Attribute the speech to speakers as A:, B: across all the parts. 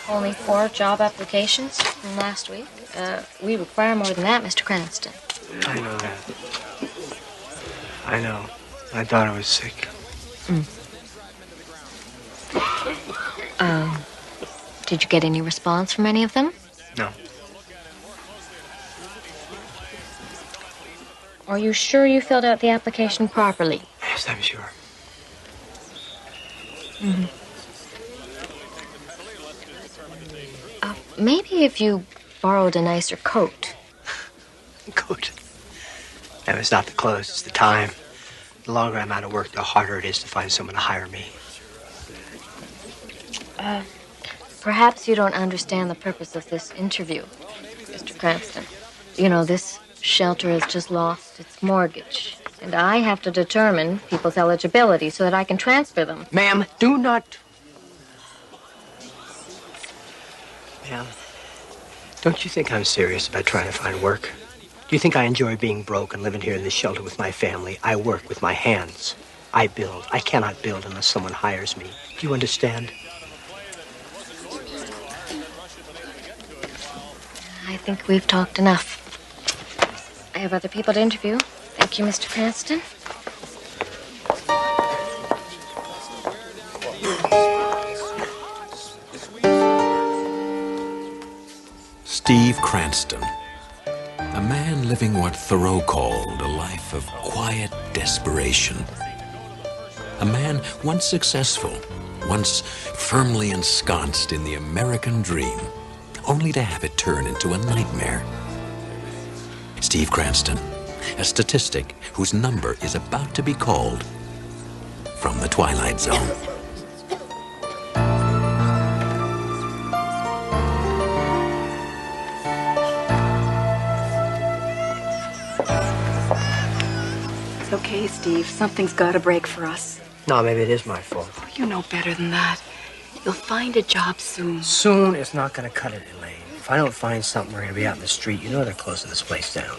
A: Only 4 job applications from last week. We require more than that, Mr. Cranston.
B: I know that. I know. I thought I was sick.
A: Did you get any response from any of them?
B: No.
A: Are you sure you filled out the application properly?
B: Yes, I'm sure.
A: Maybe if you borrowed a nicer coat.
B: Coat? No, it's not the clothes, it's the time. The longer I'm out of work, the harder it is to find someone to hire me.
A: Perhaps you don't understand the purpose of this interview, Mr. Cranston. You know, this shelter has just lost its mortgage, and I have to determine people's eligibility so that I can transfer them.
B: Ma'am, do not... Ma'am, don't you think I'm serious about trying to find work? Do you think I enjoy being broke and living here in this shelter with my family? I work with my hands. I build. I cannot build unless someone hires me. Do you understand?
A: I think we've talked enough. I have other people to interview. Thank you, Mr. Cranston.
C: Steve Cranston, a man living what Thoreau called a life of quiet desperation. A man once successful, once firmly ensconced in the American dream, only to have it turn into a nightmare. Steve Cranston, a statistic whose number is about to be called from the Twilight Zone.
D: It's okay, Steve. Something's got to break for us.
B: No, maybe it is my fault.
D: Oh, you know better than that. You'll find a job soon.
B: Soon is not going to cut it, Elaine. If I don't find something, we're going to be out in the street. You know they're closing this place down.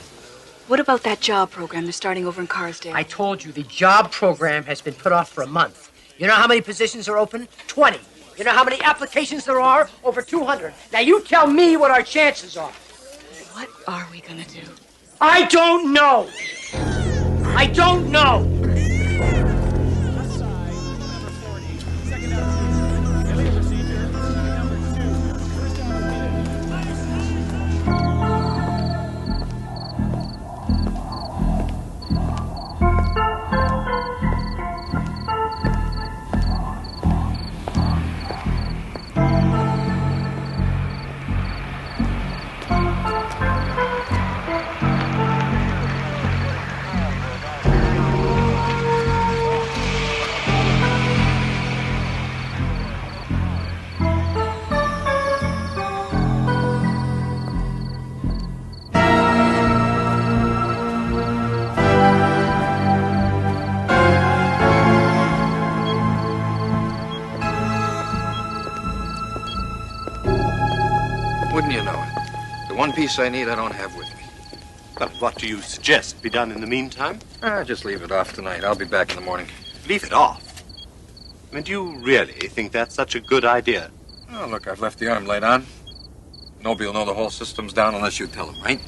D: What about that job program they're starting over in Carsdale?
B: I told you the job program has been put off for a month. You know how many positions are open? 20. You know how many applications there are? Over 200. Now you tell me what our chances are.
D: What are we gonna do?
B: I don't know. I don't know.
E: Wouldn't you know it? The one piece I need I don't have with me.
F: Well, what do you suggest be done in the meantime?
E: Just leave it off tonight. I'll be back in the morning.
F: Leave it off? I mean, do you really think that's such a good idea?
E: Oh, look, I've left the arm light on. Nobody will know the whole system's down unless you tell them, right?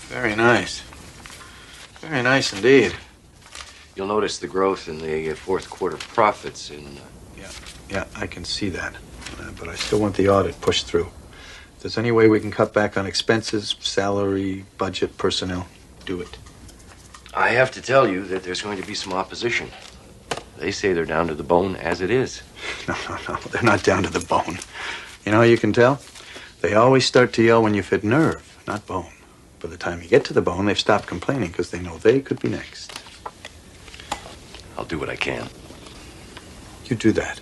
F: Very nice. Very nice indeed. You'll notice the growth in the fourth quarter profits in...
E: Yeah, I can see that. But I still want the audit pushed through. If
G: there's any way we can cut back on expenses, salary, budget, personnel, do it.
F: I have to tell you that there's going to be some opposition. They say they're down to the bone as it is.
G: No. They're not down to the bone. You know how you can tell? They always start to yell when you've hit nerve, not bone. By the time you get to the bone, they've stopped complaining because they know they could be next.
F: I'll do what I can.
G: You do that.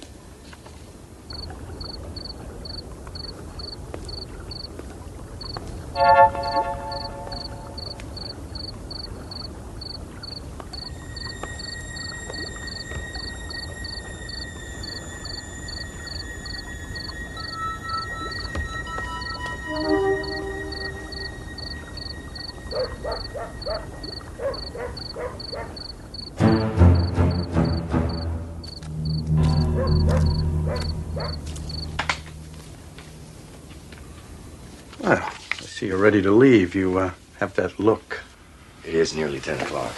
G: Well, I see you're ready to leave. You have that look.
F: It is nearly 10 o'clock.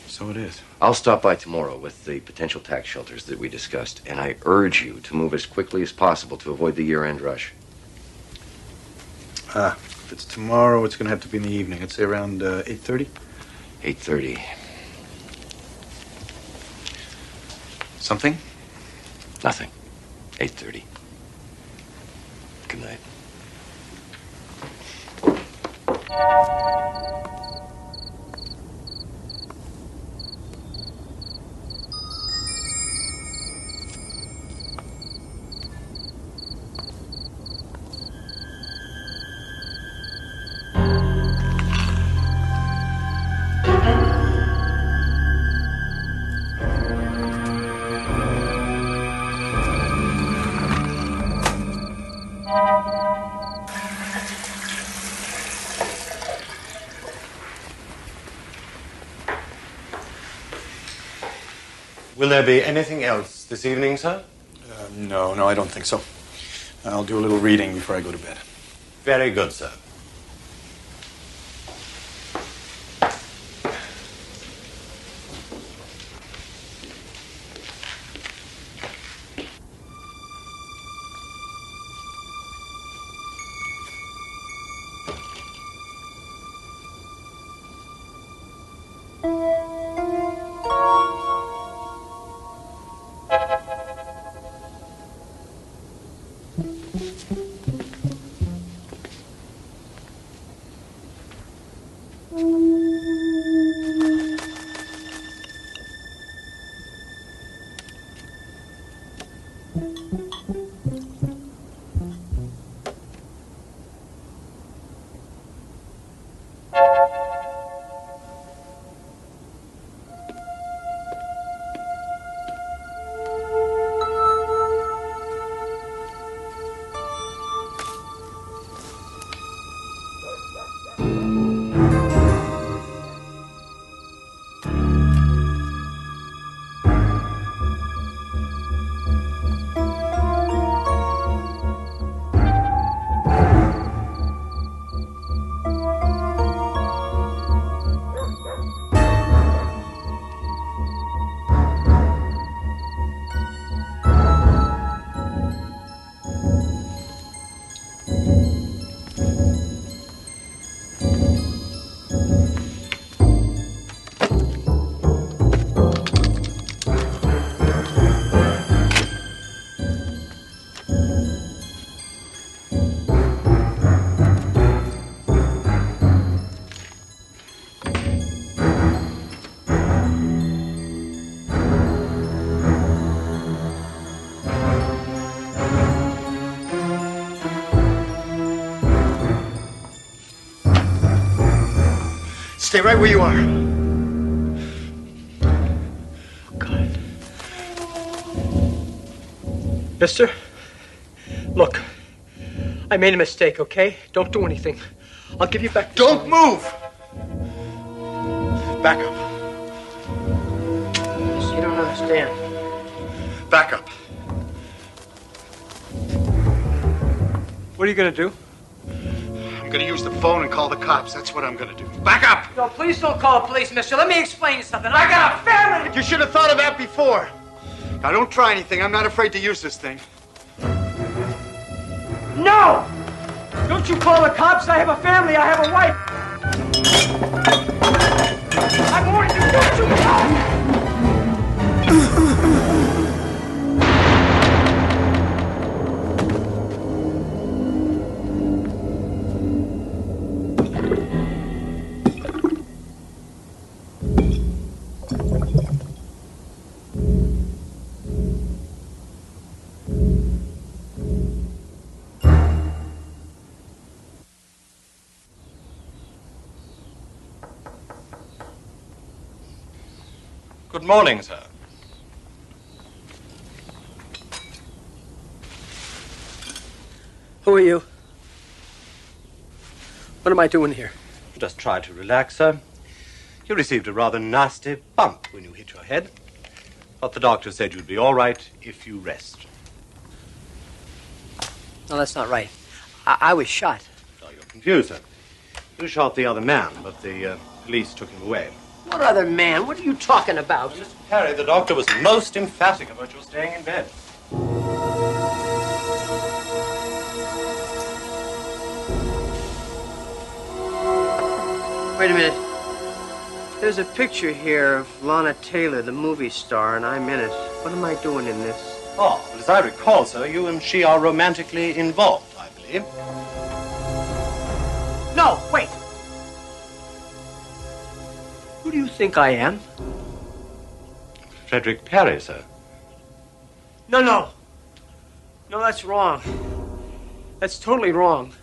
G: So it is.
F: I'll stop by tomorrow with the potential tax shelters that we discussed, and I urge you to move as quickly as possible to avoid the year-end rush.
G: If it's tomorrow, it's going to have to be in the evening. I'd say around 8:30.
F: 8:30.
G: Something?
F: Nothing. 8:30. Good night.
H: Will there be anything else this evening, sir?
G: No, I don't think so. I'll do a little reading before I go to bed.
H: Very good, sir.
G: Stay right where you are.
B: Oh, God. Mister, look, I made a mistake, okay? Don't do anything. I'll give you back.
G: Don't move! Back up.
B: You don't understand.
G: Back up.
B: What are you gonna do?
G: I'm gonna use the phone and call the cops. That's what I'm gonna do. Back up!
B: No, please don't call the police, mister. Let me explain something. I got a family!
G: You should have thought of that before. Now, don't try anything. I'm not afraid to use this thing.
B: No! Don't you call the cops. I have a family. I have a wife. I'm warning you. Don't you call!
H: Good morning, sir.
B: Who are you? What am I doing here?
H: Just try to relax, sir. You received a rather nasty bump when you hit your head. But the doctor said you'd be all right if you rest.
B: No, that's not right. I was shot.
H: So you're confused, sir. You shot the other man, but the police took him away.
B: What other man? What are you talking about?
H: Mr. Perry, the doctor was most emphatic about your staying in bed.
B: Wait a minute. There's a picture here of Lana Taylor, the movie star, and I'm in it. What am I doing in this?
H: Oh, well, as I recall, sir, you and she are romantically involved, I believe.
B: No, wait. Who do you think I am?
H: Frederick Perry, sir.
B: No. No, that's wrong. That's totally wrong.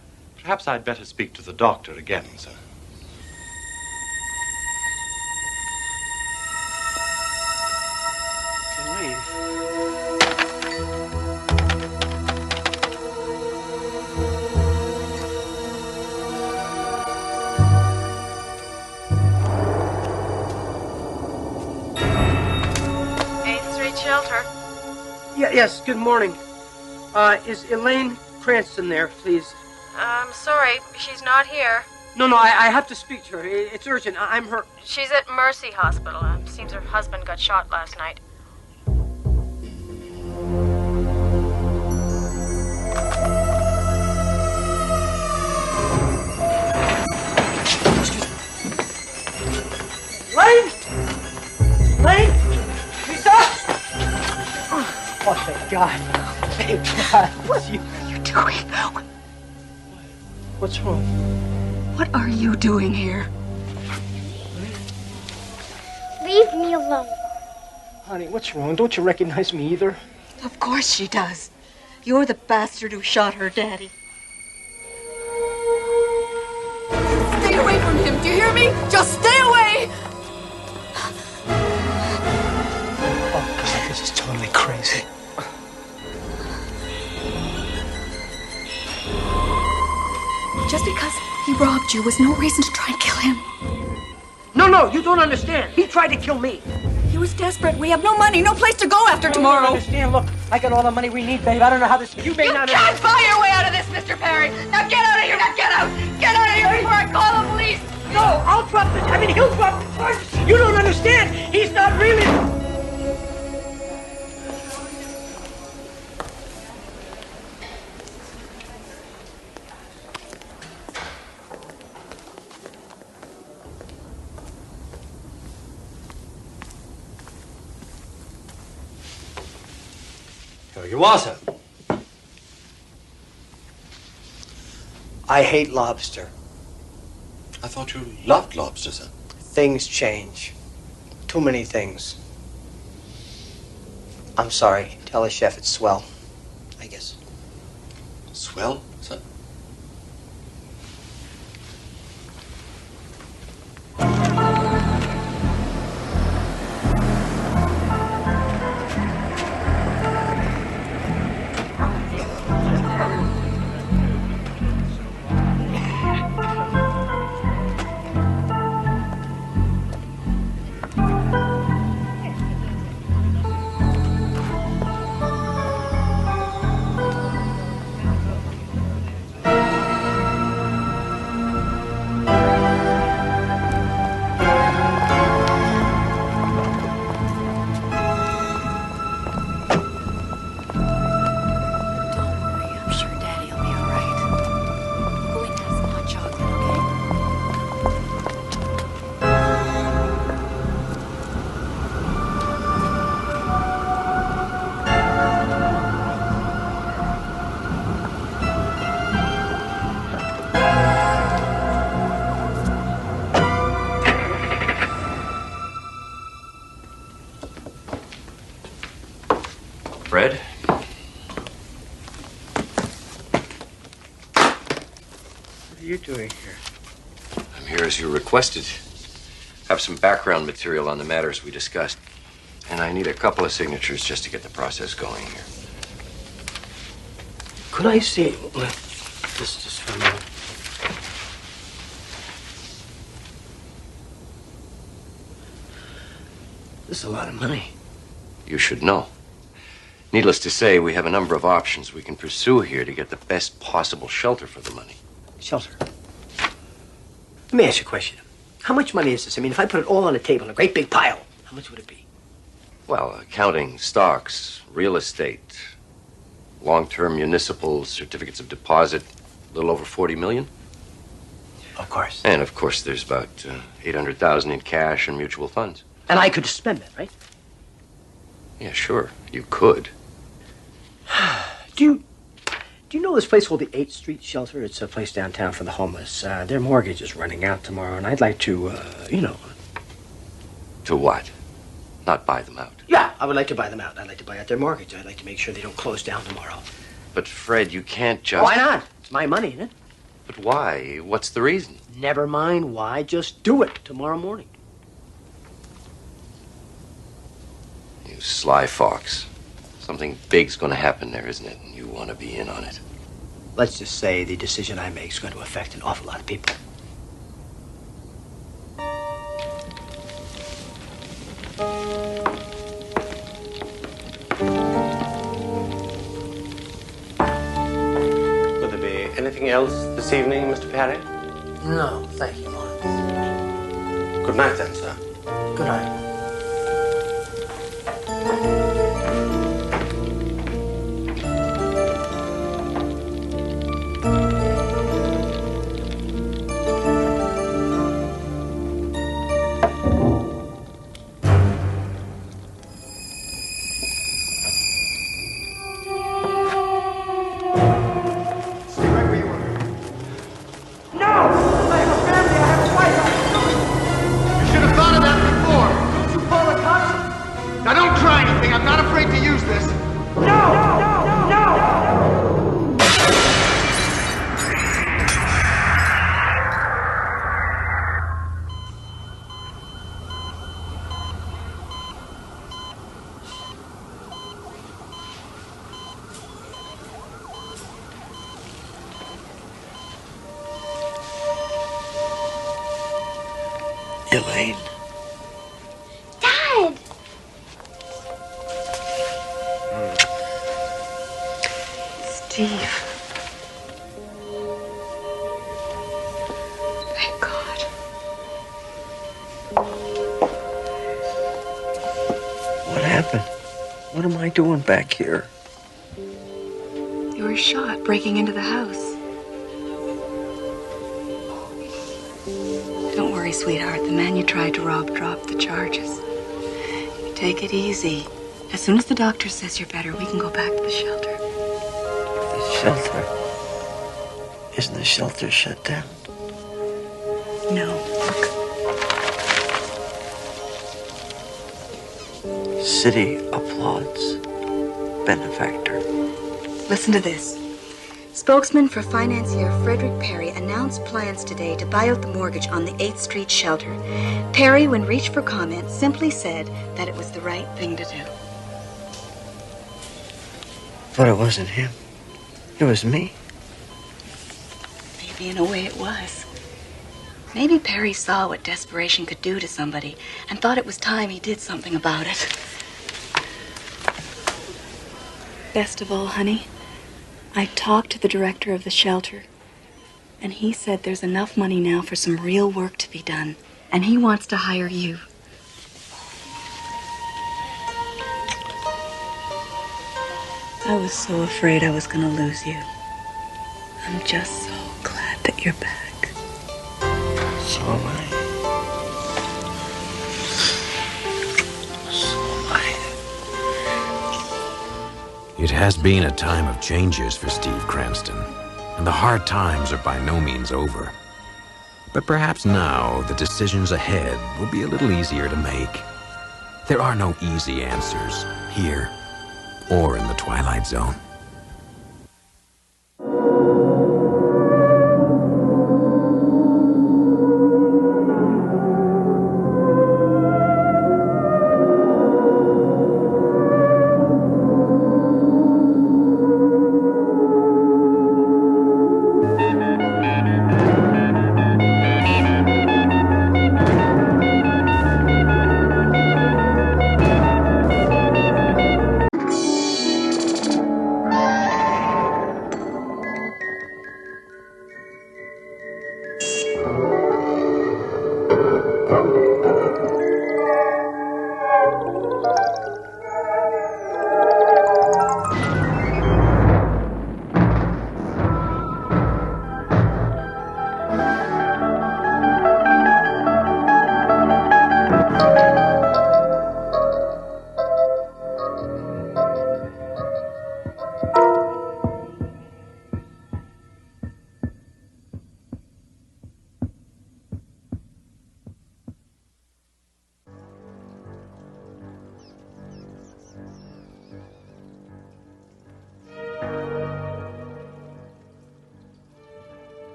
H: Perhaps I'd better speak to the doctor again, sir.
B: Elaine.
A: Shelter.
B: Yes, good morning. Is Elaine Cranston there, please?
A: I'm sorry, she's not here.
B: No, I have to speak to her. It's urgent. I'm her...
A: She's at Mercy Hospital. Seems her husband got shot last night.
B: Elaine? She's up! Oh, thank God. Thank God.
D: What are you doing?
B: What's wrong?
D: What are you doing here?
I: Leave me alone.
B: Honey, what's wrong? Don't you recognize me either?
D: Of course she does. You're the bastard who shot her daddy.
J: Stay away from him, do you hear me? Just stay away!
B: Oh, God, this is totally crazy.
J: Just because he robbed you was no reason to try and kill him.
B: No, you don't understand. He tried to kill me.
J: He was desperate. We have no money, no place to go after tomorrow.
B: You don't understand. Look, I got all the money we need, babe. I don't know how this... You may not...
J: You can't buy your way out of this, Mr. Perry. Now get out of here. Now get out. Get out of here before I call the police.
B: No, I'll drop the... he'll drop the charges. You don't understand. He's not really...
H: Here you are, sir.
B: I hate lobster.
H: I thought you loved lobster, sir.
B: Things change. Too many things. I'm sorry. Tell the chef it's swell, I guess.
H: Swell, sir?
B: are you doing here?
F: I'm here as you requested. Have some background material on the matters we discussed. And I need a couple of signatures just to get the process going here.
B: Could I see this just for a moment? This is a lot of money.
F: You should know. Needless to say, we have a number of options we can pursue here to get the best possible shelter for the money.
B: Shelter. Let me ask you a question. How much money is this? I mean, if I put it all on a table in a great big pile, how much would it be?
F: Well, accounting, stocks, real estate, long-term municipal certificates of deposit, a little over 40 million.
B: Of course.
F: And, of course, there's about 800,000 in cash and mutual funds.
B: And I could spend that, right?
F: Yeah, sure. You could.
B: Do you know this place called the 8th Street Shelter? It's a place downtown for the homeless. Their mortgage is running out tomorrow, and I'd like to,
F: To what? Not buy them out.
B: Yeah, I would like to buy them out. I'd like to buy out their mortgage. I'd like to make sure they don't close down tomorrow.
F: But, Fred, you can't just...
B: Why not? It's my money, isn't it?
F: But why? What's the reason?
B: Never mind why. Just do it tomorrow morning.
F: You sly fox. Something big's going to happen there, isn't it? And you want to be in on it.
B: Let's just say the decision I make is going to affect an awful lot of people.
H: Would there be anything else this evening, Mr. Perry?
B: No, thank you, Lawrence.
H: Good night, then, sir.
B: Good night. Elaine.
I: Dad!
D: Steve. Thank God.
B: What happened? What am I doing back here?
D: You were shot breaking into the house. Don't worry, sweetheart. The man you tried to rob dropped the charges. You take it easy. As soon as the doctor says you're better, we can go back to the shelter.
B: The shelter? Isn't the shelter shut down?
D: No.
B: City applauds benefactor.
D: Listen to this. Spokesman for financier Frederick Perry announced plans today to buy out the mortgage on the 8th Street shelter. Perry, when reached for comment, simply said that it was the right thing to do.
B: But it wasn't him. It was me.
D: Maybe in a way it was. Maybe Perry saw what desperation could do to somebody and thought it was time he did something about it. Best of all, honey, I talked to the director of the shelter, and he said there's enough money now for some real work to be done, and he wants to hire you. I was so afraid I was going to lose you. I'm just so glad that you're back.
B: So am I. So am I.
C: It has been a time of changes for Steve Cranston, and the hard times are by no means over. But perhaps now the decisions ahead will be a little easier to make. There are no easy answers here or in the Twilight Zone.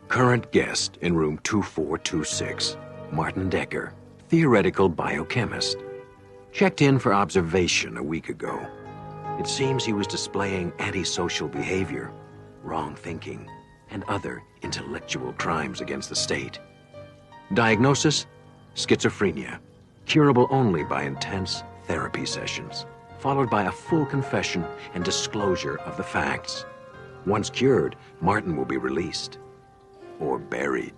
C: Current guest in room 2426, Martin Decker, theoretical biochemist. Checked in for observation a week ago. It seems he was displaying antisocial behavior, wrong thinking, and other intellectual crimes against the state. Diagnosis: schizophrenia, curable only by intense therapy sessions, followed by a full confession and disclosure of the facts. Once cured, Martin will be released. Or buried.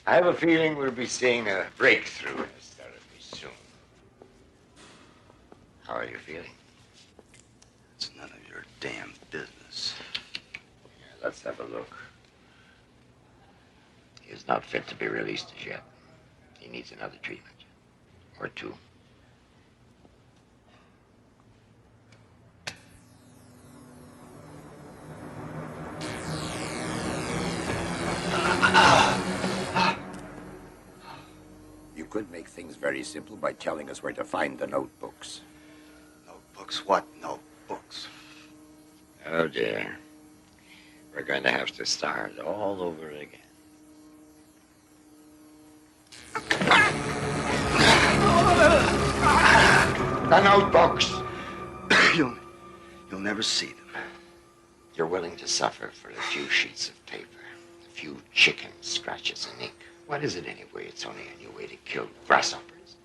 K: I have a feeling we'll be seeing a breakthrough in this therapy soon. How are you feeling?
G: It's none of your damn business.
K: Yeah, let's have a look. He is not fit to be released as yet. He needs another treatment. Or two. You could make things very simple by telling us where to find the notebooks.
G: Notebooks? What notebooks?
K: Oh, dear. We're going to have to start all over again. The notebooks!
G: You'll never see them.
K: You're willing to suffer for a few sheets of paper, a few chicken scratches and ink. What is it anyway? It's only a new way to kill grasshoppers.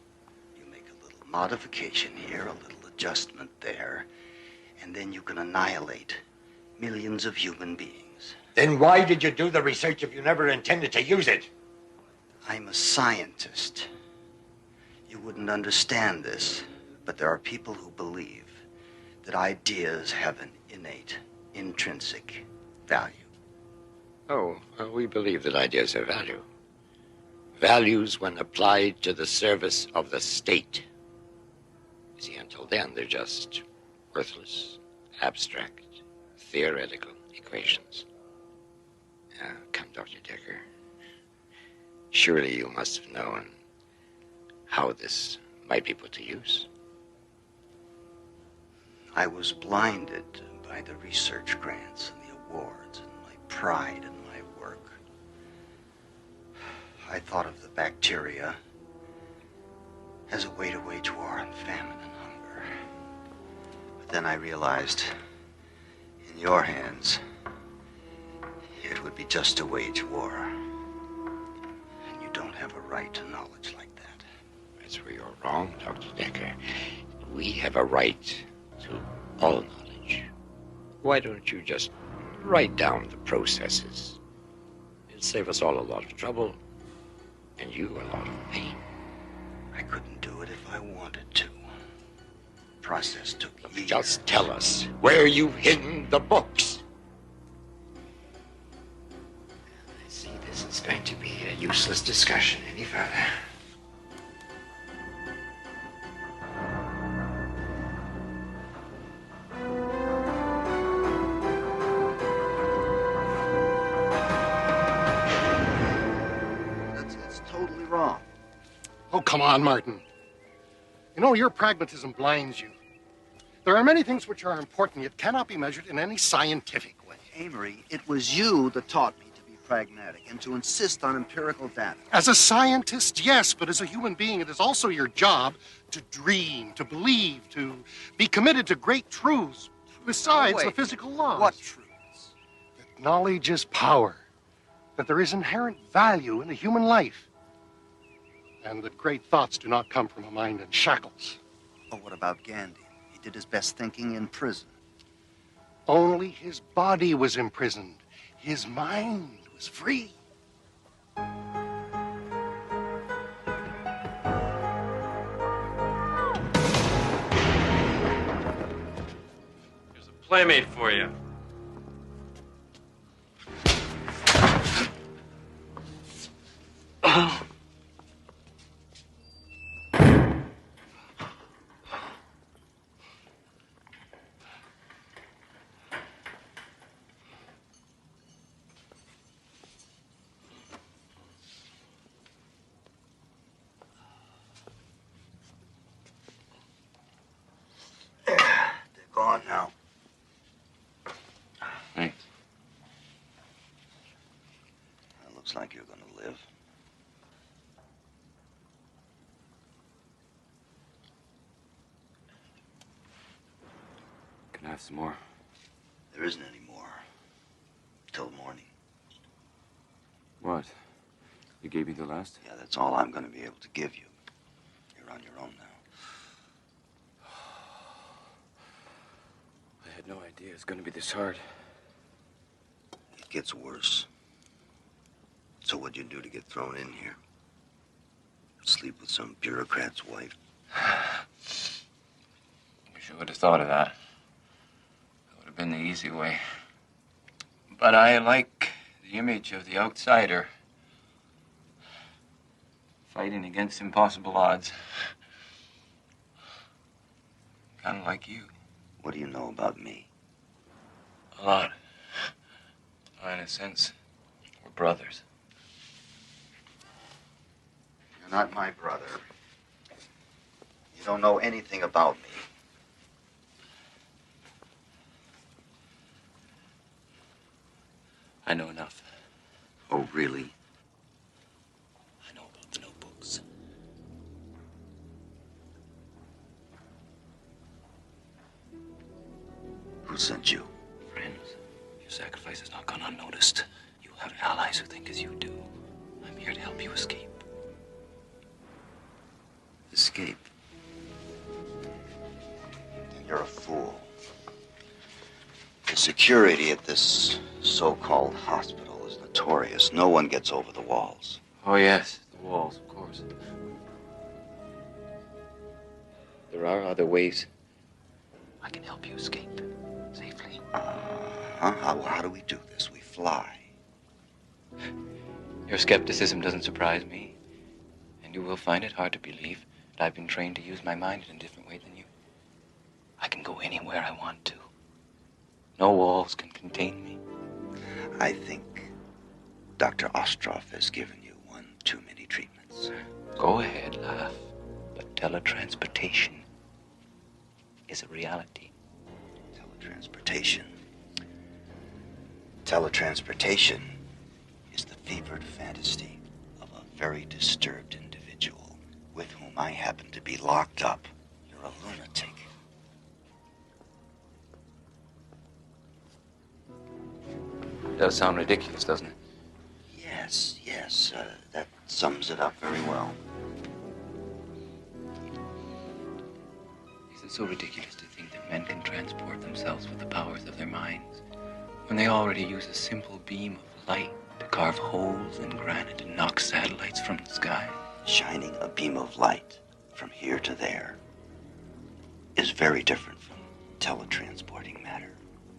G: You make a little modification here, a little adjustment there, and then you can annihilate millions of human beings.
K: Then why did you do the research if you never intended to use it?
G: I'm a scientist. You wouldn't understand this, but there are people who believe that ideas have an innate, intrinsic value.
K: Oh, well, we believe that ideas have value. Values when applied to the service of the state. You see, until then, they're just worthless, abstract, theoretical equations. Come, Dr. Decker. Surely you must have known how this might be put to use.
G: I was blinded by the research grants and the awards and my pride in my work. I thought of the bacteria as a way to wage war on famine and hunger. But then I realized, in your hands, it would be just to wage war. And you don't have a right to knowledge like that.
K: That's where you're wrong, Dr. Decker. We have a right to all knowledge. Why don't you just write down the processes? It'll save us all a lot of trouble, and you a lot of pain.
G: I couldn't do it if I wanted to. The process took years.
K: Just tell us where you've hidden the books. I see this is going to be a useless discussion any further.
G: It's totally wrong.
L: Oh, come on, Martin. You know, your pragmatism blinds you. There are many things which are important, yet cannot be measured in any scientific way.
G: Amory, it was you that taught me to be pragmatic and to insist on empirical data.
L: As a scientist, yes, but as a human being, it is also your job to dream, to believe, to be committed to great truths besides the physical laws.
G: What truths?
L: That knowledge is power, that there is inherent value in the human life, and that great thoughts do not come from a mind in shackles.
G: But what about Gandhi? He did his best thinking in prison.
L: Only his body was imprisoned. His mind was free.
F: Here's a playmate for you.
G: Gone now.
F: Thanks.
G: It looks like you're gonna live.
F: Can I have some more?
G: There isn't any more. Till morning.
F: What? You gave me the last?
G: Yeah, that's all I'm gonna be able to give you. You're on your own now.
F: I had no idea it was going to be this hard.
G: It gets worse. So what'd you do to get thrown in here? Sleep with some bureaucrat's wife?
F: Wish I would have thought of that. That would have been the easy way. But I like the image of the outsider fighting against impossible odds. Kind of like you.
G: What do you know about me?
F: A lot. In a sense, we're brothers.
G: You're not my brother. You don't know anything about me.
F: I know enough.
G: Oh, really?
F: I know about the notebooks.
G: Who sent you?
F: Friends, your sacrifice has not gone unnoticed. You have allies who think as you do. I'm here to help you escape.
G: Escape? Then you're a fool. The security at this so-called hospital is notorious. No one gets over the walls.
F: Oh, yes, the walls, of course. There are other ways. I can help you escape safely.
G: How do we do this? We fly.
F: Your skepticism doesn't surprise me. And you will find it hard to believe that I've been trained to use my mind in a different way than you. I can go anywhere I want to. No walls can contain me.
G: I think Dr. Ostroff has given you one too many treatments.
F: Go ahead, laugh. But teletransportation is a reality.
G: Teletransportation. Teletransportation is the fevered fantasy of a very disturbed individual with whom I happen to be locked up. You're a lunatic.
F: It does sound ridiculous, doesn't it?
G: Yes, that sums it up very well.
F: Is it so ridiculous to think that men can transport themselves with the powers of their minds when they already use a simple beam of light to carve holes in granite and knock satellites from the sky?
G: Shining a beam of light from here to there is very different from teletransporting matter.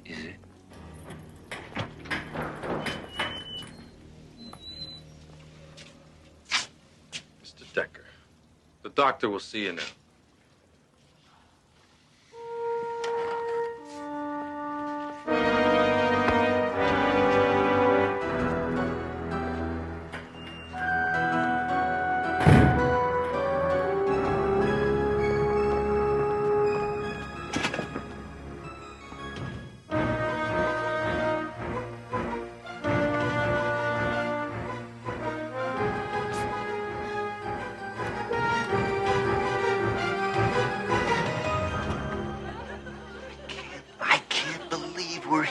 F: Is it?
E: Mr. Decker, the doctor will see you now.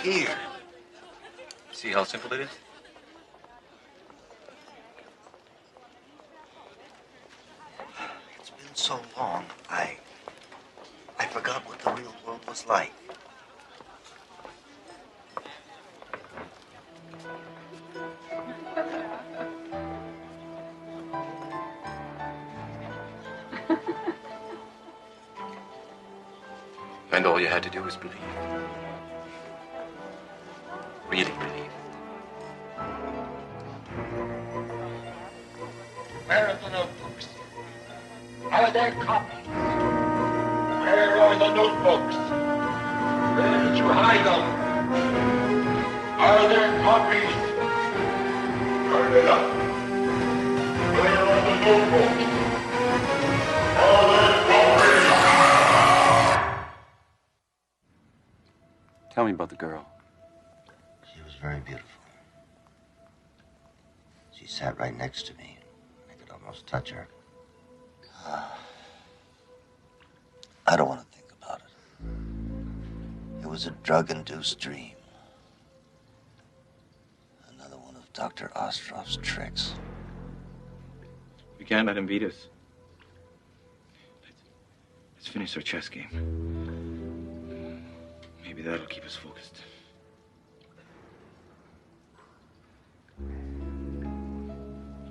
G: here.
F: See how simple it is?
G: It's been so long, I forgot what the real world was like.
F: And all you had to do was believe. Really believe.
K: Where are the notebooks? Are there copies? Where are the notebooks? Where did you hide them? Are there copies? Turn it up. Where are the notebooks? Are there copies?
F: Tell me about the girl.
G: She was very beautiful. She sat right next to me. I could almost touch her. I don't want to think about it. It was a drug-induced dream. Another one of Dr. Ostrov's tricks.
F: We can't let him beat us. Let's finish our chess game. Maybe that'll keep us focused.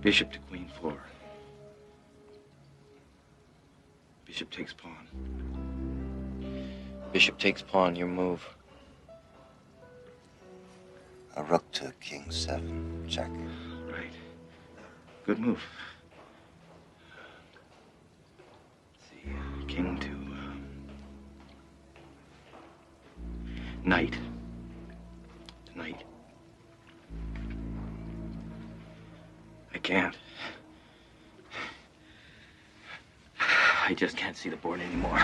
F: Bishop to queen 4. Bishop takes pawn. Bishop takes pawn, your move.
G: A rook to king 7, check.
F: Right. Good move. Let's see, king to knight. Knight. I can't. I just can't see the board anymore.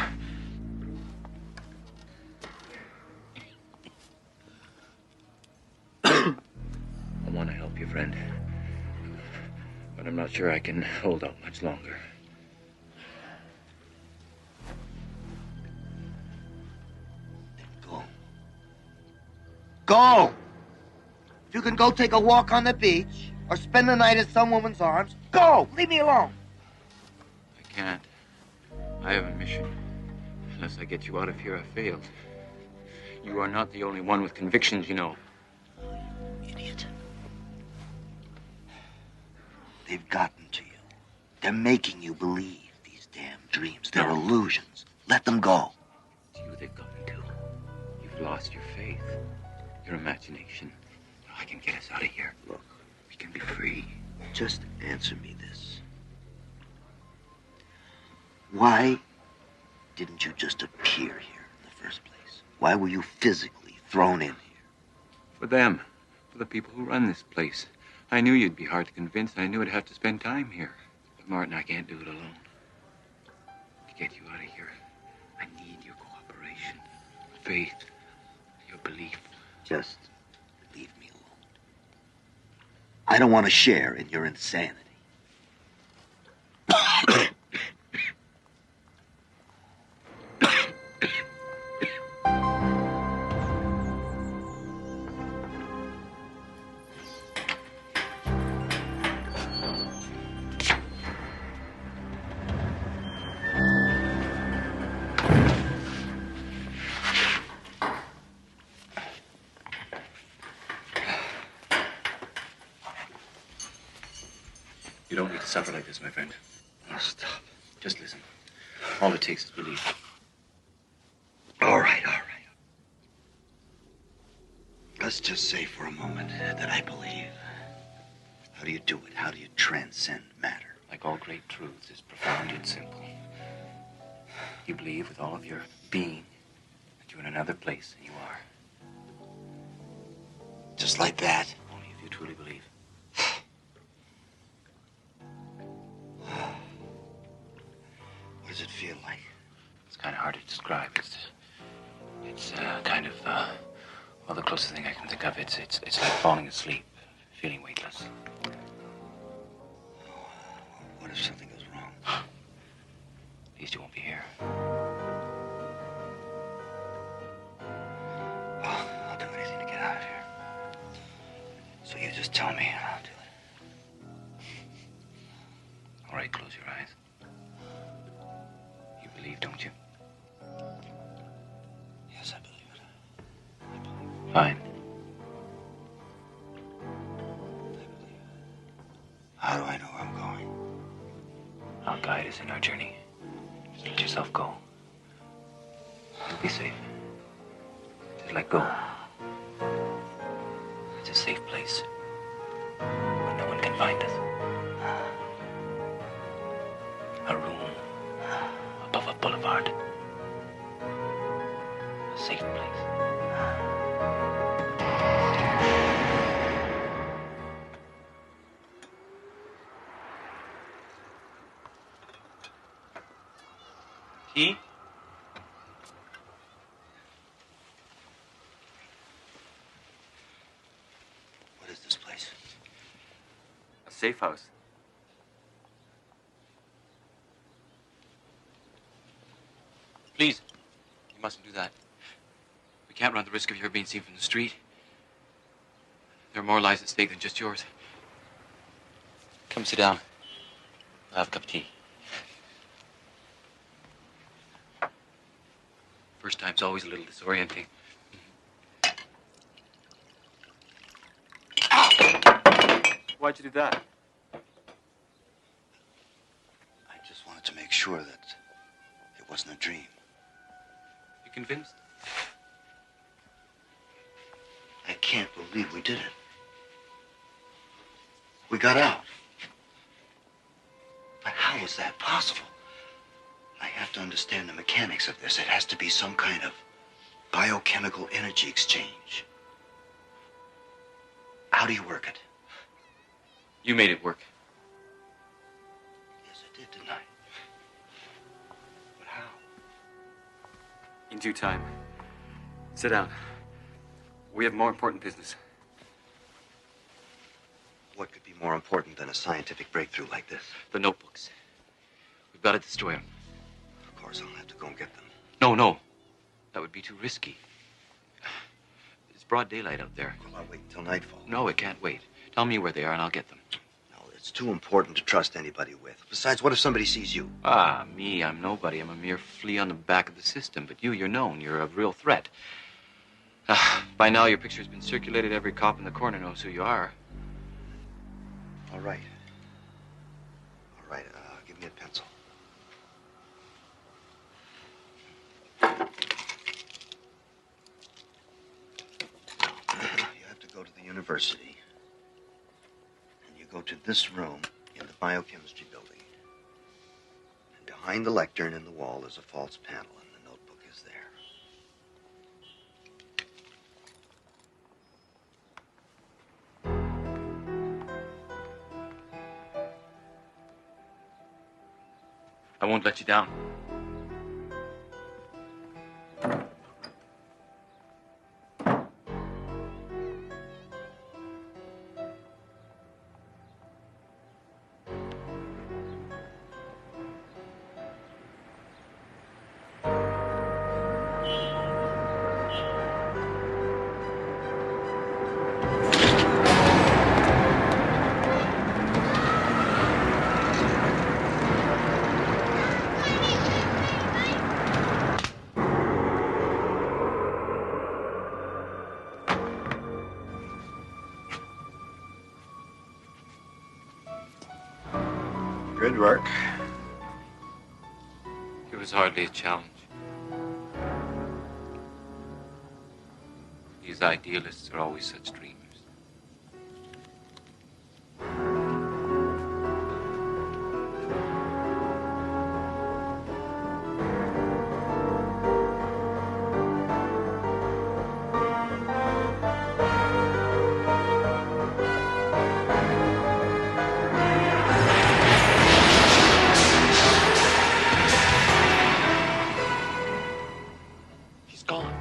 F: I want to help you, friend. But I'm not sure I can hold out much longer.
G: Go. Go! If you can go take a walk on the beach or spend the night in some woman's arms, go! Leave me alone!
F: I can't. I have a mission. Unless I get you out of here, I failed. You are not the only one with convictions, you know.
G: Idiot. They've gotten to you. They're making you believe these damn dreams. They're illusions. Let them go.
F: It's you they've gotten to. You've lost your faith, your imagination. I can get us out of here.
G: Look.
F: We can be free.
G: Just answer me this. Why didn't you just appear here in the first place? Why were you physically thrown in here?
F: For them. For the people who run this place. I knew you'd be hard to convince, and I knew I'd have to spend time here. But Martin, I can't do it alone. To get you out of here, I need your cooperation, faith, your belief.
G: Just leave me alone. I don't want to share in your insanity.
F: You don't need to suffer like this, my friend.
G: Oh, stop.
F: Just listen. All it takes is belief.
G: All right. Let's just say for a moment that I believe. How do you do it? How do you transcend matter?
F: Like all great truths, it's profound yet simple. You believe with all of your being that you're in another place than you are.
G: Just like that?
F: Only if you truly believe.
G: What does it feel like?
F: It's kind of hard to describe. It's kind of, well, the closest thing I can think of, it's like falling asleep, feeling weightless.
G: What if something goes wrong?
F: At least you won't be here.
G: I'll do anything to
F: tell me, and I'll do it. All right, close your eyes. You believe, don't you?
G: Yes, I believe it.
F: Fine.
G: How do I know where I'm going?
F: I'll guide us in our journey. Just let yourself go. You'll be safe. Just let go. It's a safe place where no one can find us. A room above a boulevard. A safe place. Tea?
G: What is this place?
F: A safe house. Please, you mustn't do that. We can't run the risk of your being seen from the street. There are more lives at stake than just yours. Come sit down. I'll have a cup of tea. First time's always a little disorienting. Why'd you do that?
G: I just wanted to make sure that it wasn't a dream.
F: You convinced?
G: I can't believe we did it. We got out. But how was that possible? I have to understand the mechanics of this. It has to be some kind of biochemical energy exchange. How do you work it?
F: You made it work.
G: Yes, I did, didn't I? But how?
F: In due time. Sit down. We have more important business.
G: What could be more important than a scientific breakthrough like this?
F: The notebooks. We've got to destroy them.
G: Of course, I'll have to go and get them.
F: No. That would be too risky. It's broad daylight out there.
G: Well, I'll wait until nightfall.
F: No, it can't wait. Tell me where they are and I'll get them.
G: No, it's too important to trust anybody with. Besides, what if somebody sees you?
F: Ah, me, I'm nobody. I'm a mere flea on the back of the system. But you're known. You're a real threat. By now, your picture's been circulated. Every cop in the corner knows who you are.
G: All right. All right, give me a pencil. You have to go to the university. And you go to this room in the biochemistry building. And behind the lectern in the wall is a false panel, and the notebook is there.
F: I won't let you down.
G: Good work.
F: It was hardly a challenge. These idealists are always such dreamers. He's gone.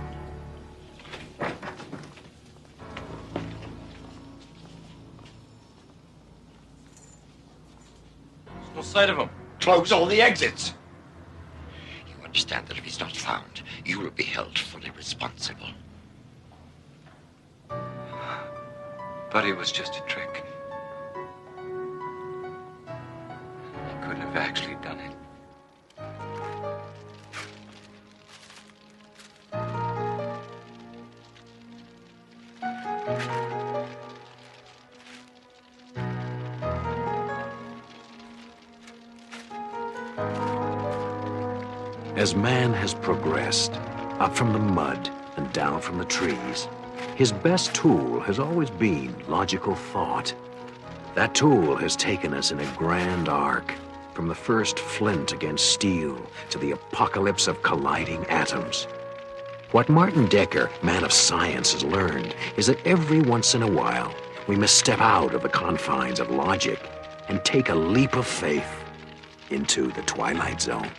F: There's no sight of him.
K: Close all the exits. You understand that if he's not found, you will be held fully responsible.
F: But it was just a trick. I couldn't have actually done it.
C: As man has progressed, up from the mud and down from the trees, his best tool has always been logical thought. That tool has taken us in a grand arc, from the first flint against steel to the apocalypse of colliding atoms. What Martin Decker, man of science, has learned is that every once in a while, we must step out of the confines of logic and take a leap of faith into the Twilight Zone.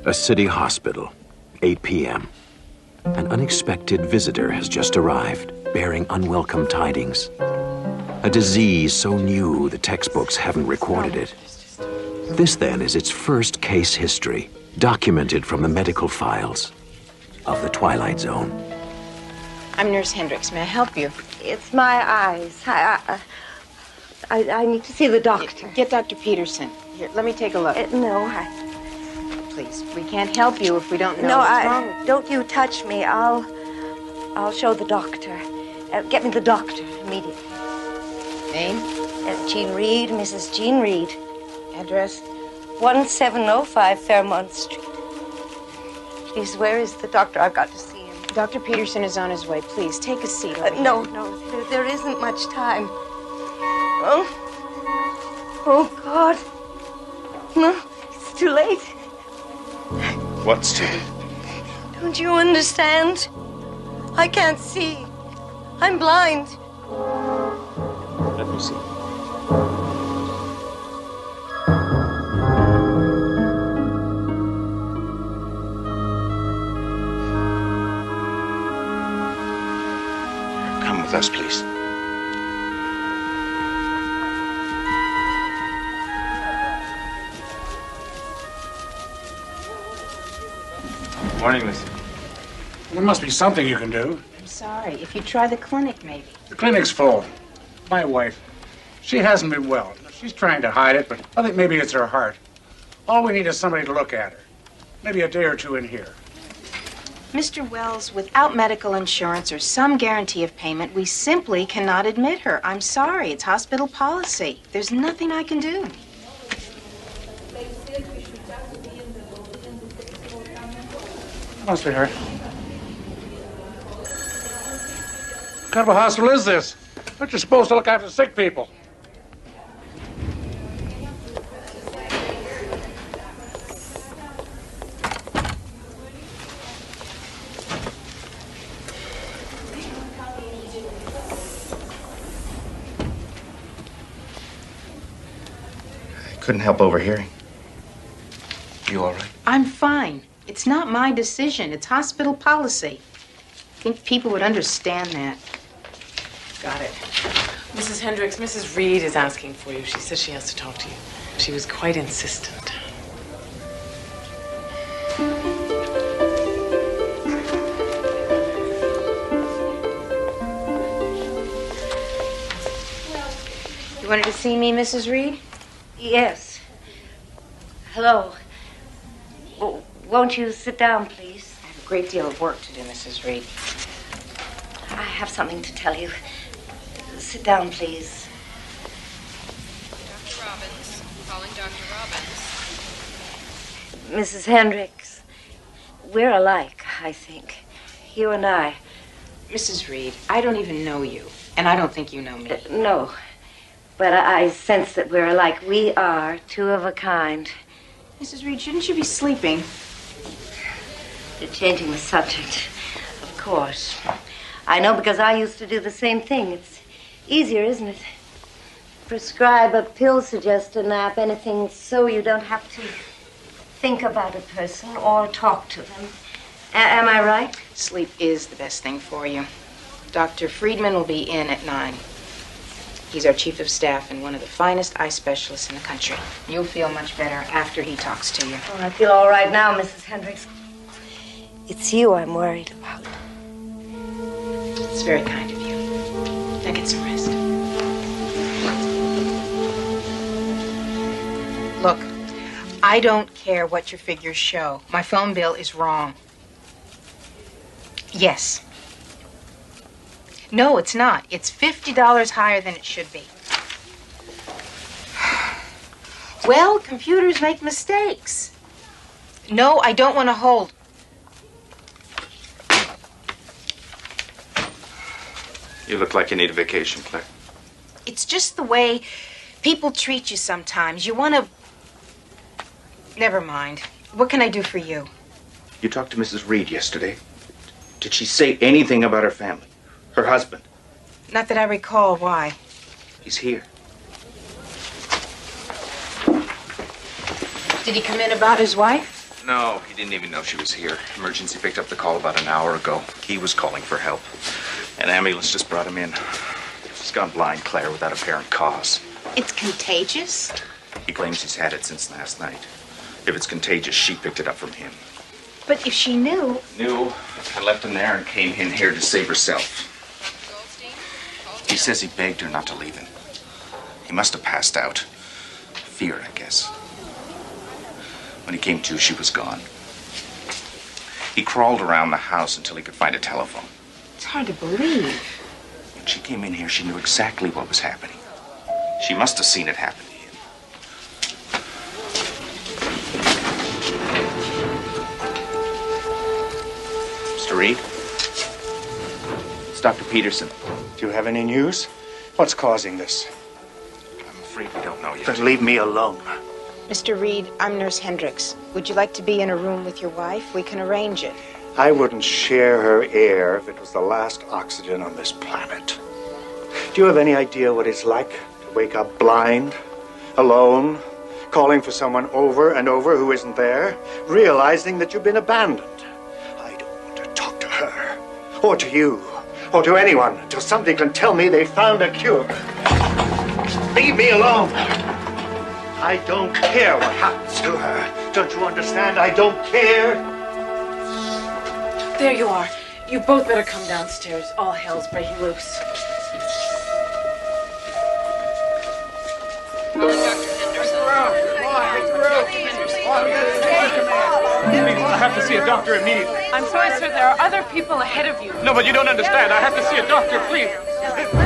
C: A city hospital, 8 p.m. An unexpected visitor has just arrived, bearing unwelcome tidings. A disease so new the textbooks haven't recorded it. This, then, is its first case history, documented from the medical files of the Twilight Zone.
M: I'm Nurse Hendricks. May I help you?
N: It's my eyes. I need to see the doctor.
M: Get Dr. Peterson. Here, let me take a look. Please, we can't help you if we don't know what's wrong with you.
N: Don't you touch me. I'll show the doctor. Get me the doctor immediately.
M: Name?
N: Jean Reed, Mrs. Jean Reed.
M: Address?
N: 1705 Fairmont Street. Please, where is the doctor? I've got to see him.
M: Dr. Peterson is on his way. Please, take a seat over
N: No,
M: here.
N: there isn't much time. Oh, God. No, it's too late.
L: What's too late?
N: Don't you understand? I can't see. I'm blind.
L: Let me see. Come with us, please.
F: Morning, Miss.
O: There must be something you can do.
M: I'm sorry. If you try the clinic, maybe.
O: The clinic's full. My wife, she hasn't been well. She's trying to hide it, but I think maybe it's her heart. All we need is somebody to look at her. Maybe a day or two in here.
M: Mr. Wells, without medical insurance or some guarantee of payment, we simply cannot admit her. I'm sorry. It's hospital policy. There's nothing I can do.
O: Must be her. What kind of a hospital is this? Aren't you supposed to look after sick people?
P: I couldn't help overhearing.
F: You all right?
M: I'm fine. It's not my decision. It's hospital policy. I think people would understand that.
Q: Got it. Mrs. Hendricks, Mrs. Reed is asking for you. She says she has to talk to you. She was quite insistent.
M: You wanted to see me, Mrs. Reed?
N: Yes. Hello. Won't you sit down, please?
M: I have a great deal of work to do, Mrs. Reed.
N: I have something to tell you. Sit down, please.
R: Dr. Robbins. Calling Dr. Robbins.
N: Mrs. Hendricks, we're alike, I think. You and I.
M: Mrs. Reed, I don't even know you, and I don't think you know me.
N: No, but I sense that we're alike. We are two of a kind.
M: Mrs. Reed, shouldn't you be sleeping?
N: You're changing the subject, of course. I know because I used to do the same thing. It's easier, isn't it? Prescribe a pill, suggest a nap, anything so you don't have to think about a person or talk to them. Am I right?
M: Sleep is the best thing for you. Dr. Friedman will be in at 9. He's our chief of staff and one of the finest eye specialists in the country. You'll feel much better after he talks to you.
N: Oh, I feel all right now, Mrs. Hendricks. It's you I'm worried about.
M: It's very kind of you. Now get some rest. Look, I don't care what your figures show. My phone bill is wrong. Yes. No, it's not. It's $50 higher than it should be. Well, computers make mistakes. No, I don't want to hold.
P: You look like you need a vacation, Claire.
M: It's just the way people treat you sometimes. You want to... Never mind. What can I do for you?
P: You talked to Mrs. Reed yesterday. Did she say anything about her family? Her husband?
M: Not that I recall. Why?
P: He's here.
M: Did he come in about his wife?
P: No, he didn't even know she was here. Emergency picked up the call about an hour ago. He was calling for help. An ambulance just brought him in. He's gone blind, Claire, without apparent cause.
M: It's contagious?
P: He claims he's had it since last night. If it's contagious, she picked it up from him.
M: But if she knew...
P: Knew. I left him there and came in here to save herself. He says he begged her not to leave him. He must have passed out. Fear, I guess. When he came to, she was gone. He crawled around the house until he could find a telephone.
M: It's hard to believe.
P: When she came in here, she knew exactly what was happening. She must have seen it happen to him. Mr. Reed? It's Dr. Peterson.
S: Do you have any news? What's causing this?
P: I'm afraid we don't know yet.
S: Then leave me alone.
M: Mr. Reed, I'm Nurse Hendricks. Would you like to be in a room with your wife? We can arrange it.
S: I wouldn't share her air if it was the last oxygen on this planet. Do you have any idea what it's like to wake up blind, alone, calling for someone over and over who isn't there, realizing that you've been abandoned? I don't want to talk to her, or to you, or to anyone until somebody can tell me they found a cure. Leave me alone. I don't care what happens to her. Don't you understand? I don't care.
Q: There you are. You both better come downstairs. All hell's breaking loose.
T: I have to see a doctor immediately.
Q: I'm sorry, sir. There are other people ahead of you.
T: No, but you don't understand. I have to see a doctor, please.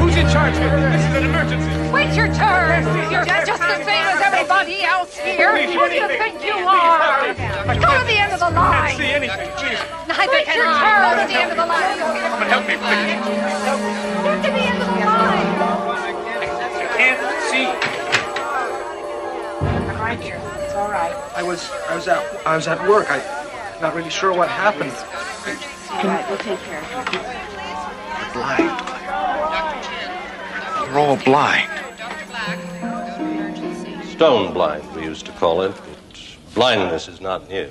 T: Who's in charge here? This is an emergency.
J: Wait your turn. You're just the same as everybody else here. Who do you think you are? Go to the end of the
T: I
J: line.
T: can't see anything, please.
J: Wait your turn. Go to the end of the line.
T: Come and help me, please.
J: Get to the end of the line.
T: I can't see.
M: I'm right here. It's all right.
U: I was at work. I'm not really sure what happened.
M: All right, we'll take care of you.
P: Blind, Claire. You're all blind.
V: Stone blind, we used to call it, but blindness is not new.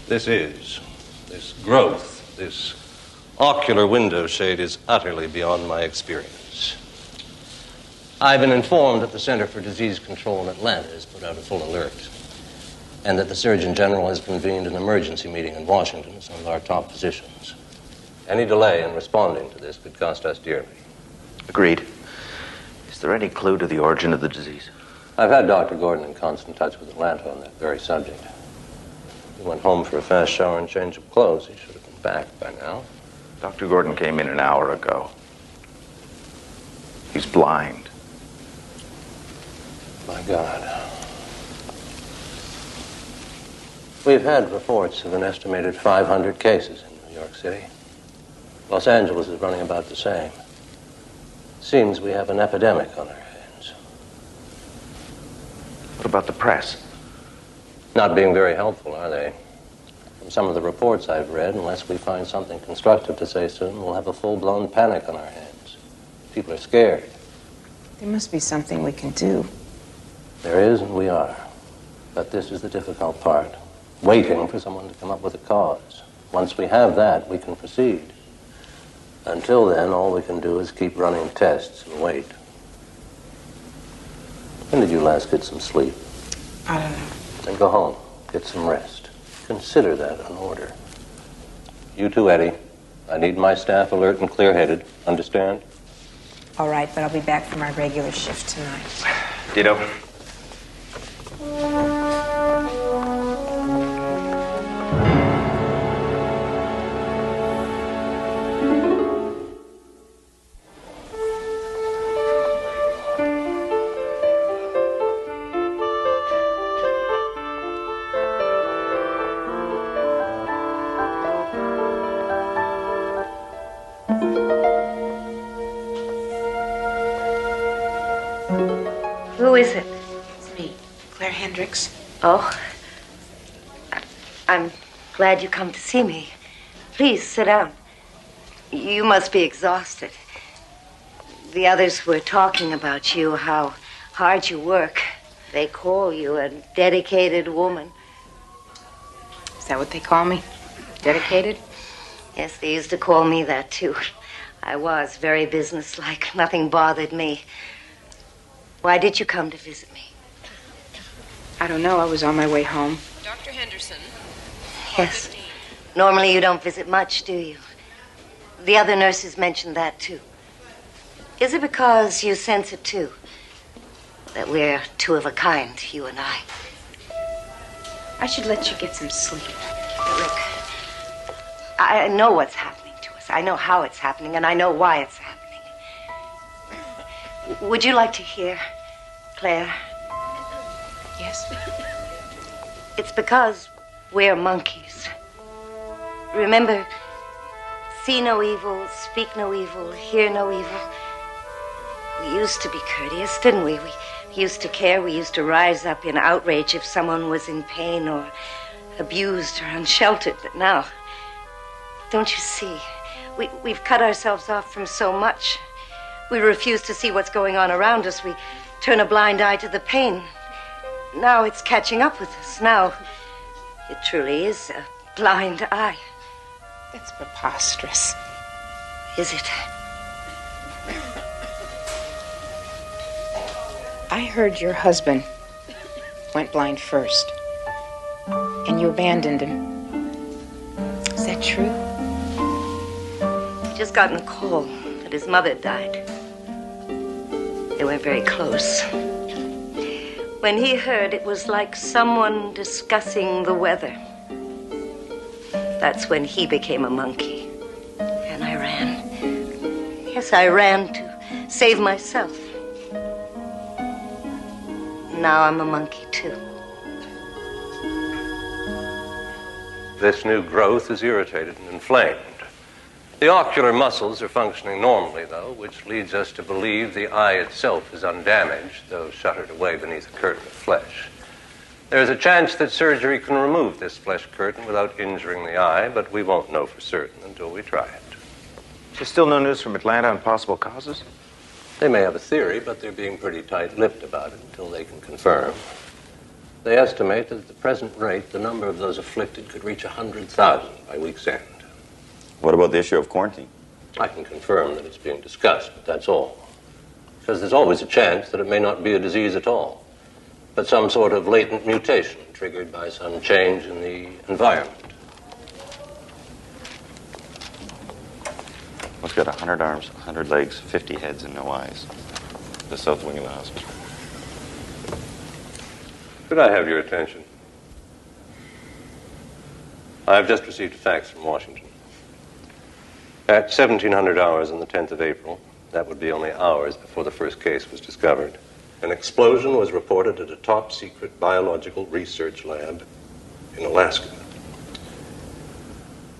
V: This growth, this ocular window shade is utterly beyond my experience. I've been informed that the Center for Disease Control in Atlanta has put out a full alert, and that the Surgeon General has convened an emergency meeting in Washington with some of our top physicians. Any delay in responding to this could cost us dearly.
P: Agreed. Is there any clue to the origin of the disease?
V: I've had Dr. Gordon in constant touch with Atlanta on that very subject. He went home for a fast shower and change of clothes. He should have been back by now.
P: Dr. Gordon came in an hour ago. He's blind.
V: My God. We've had reports of an estimated 500 cases in New York City. Los Angeles is running about the same. Seems we have an epidemic on our hands.
P: What about the press?
V: Not being very helpful, are they? From some of the reports I've read, unless we find something constructive to say soon, we'll have a full-blown panic on our hands. People are scared.
M: There must be something we can do.
V: There is, and we are. But this is the difficult part. Waiting for someone to come up with a cause. Once we have that, we can proceed. Until then, all we can do is keep running tests and wait. When did you last get some sleep?
M: I don't know.
V: Then go home. Get some rest. Consider that an order. You too, Eddie. I need my staff alert and clear-headed. Understand?
M: All right, but I'll be back for my regular shift tonight.
P: Ditto.
N: Who is it?
M: It's me, Claire Hendricks.
N: Oh. I'm glad you come to see me. Please, sit down. You must be exhausted. The others were talking about you, how hard you work. They call you a dedicated woman.
M: Is that what they call me? Dedicated?
N: Yes, they used to call me that, too. I was very businesslike. Nothing bothered me. Why did you come to visit me?
M: I don't know. I was on my way home.
R: Dr. Henderson.
N: Yes. Normally you don't visit much, do you? The other nurses mentioned that, too. Is it because you sense it, too? That we're two of a kind, you and I?
M: I should let you get some sleep.
N: Look, I know what's happening to us. I know how it's happening, and I know why it's happening. Would you like to hear, Claire?
M: Yes.
N: It's because we're monkeys. Remember, see no evil, speak no evil, hear no evil. We used to be courteous, didn't we? We used to care. We used to rise up in outrage if someone was in pain or abused or unsheltered. But now, don't you see? We've cut ourselves off from so much. We refuse to see what's going on around us. We turn a blind eye to the pain. Now it's catching up with us. Now it truly is a blind eye.
M: That's preposterous.
N: Is it?
M: I heard your husband went blind first, and you abandoned him. Is that true?
N: He just gotten a call that his mother died. They weren't very close. When he heard, it was like someone discussing the weather. That's when he became a monkey. And I ran. Yes, I ran to save myself. Now I'm a monkey, too.
V: This new growth is irritated and inflamed. The ocular muscles are functioning normally, though, which leads us to believe the eye itself is undamaged, though shuttered away beneath a curtain of flesh. There is a chance that surgery can remove this flesh curtain without injuring the eye, but we won't know for certain until we try it.
P: There's still no news from Atlanta on possible causes?
V: They may have a theory, but they're being pretty tight-lipped about it until they can confirm. They estimate that at the present rate, the number of those afflicted could reach 100,000 by week's end.
A: What about the issue of quarantine?
V: I can confirm that it's being discussed, but that's all. Because there's always a chance that it may not be a disease at all, but some sort of latent mutation triggered by some change in the environment.
A: What's got 100 arms, 100 legs, 50 heads, and no eyes? the south wing of the hospital.
V: Could I have your attention? I have just received a fax from Washington. At 1700 hours on the 10th of April, that would be only hours before the first case was discovered, an explosion was reported at a top-secret biological research lab in Alaska.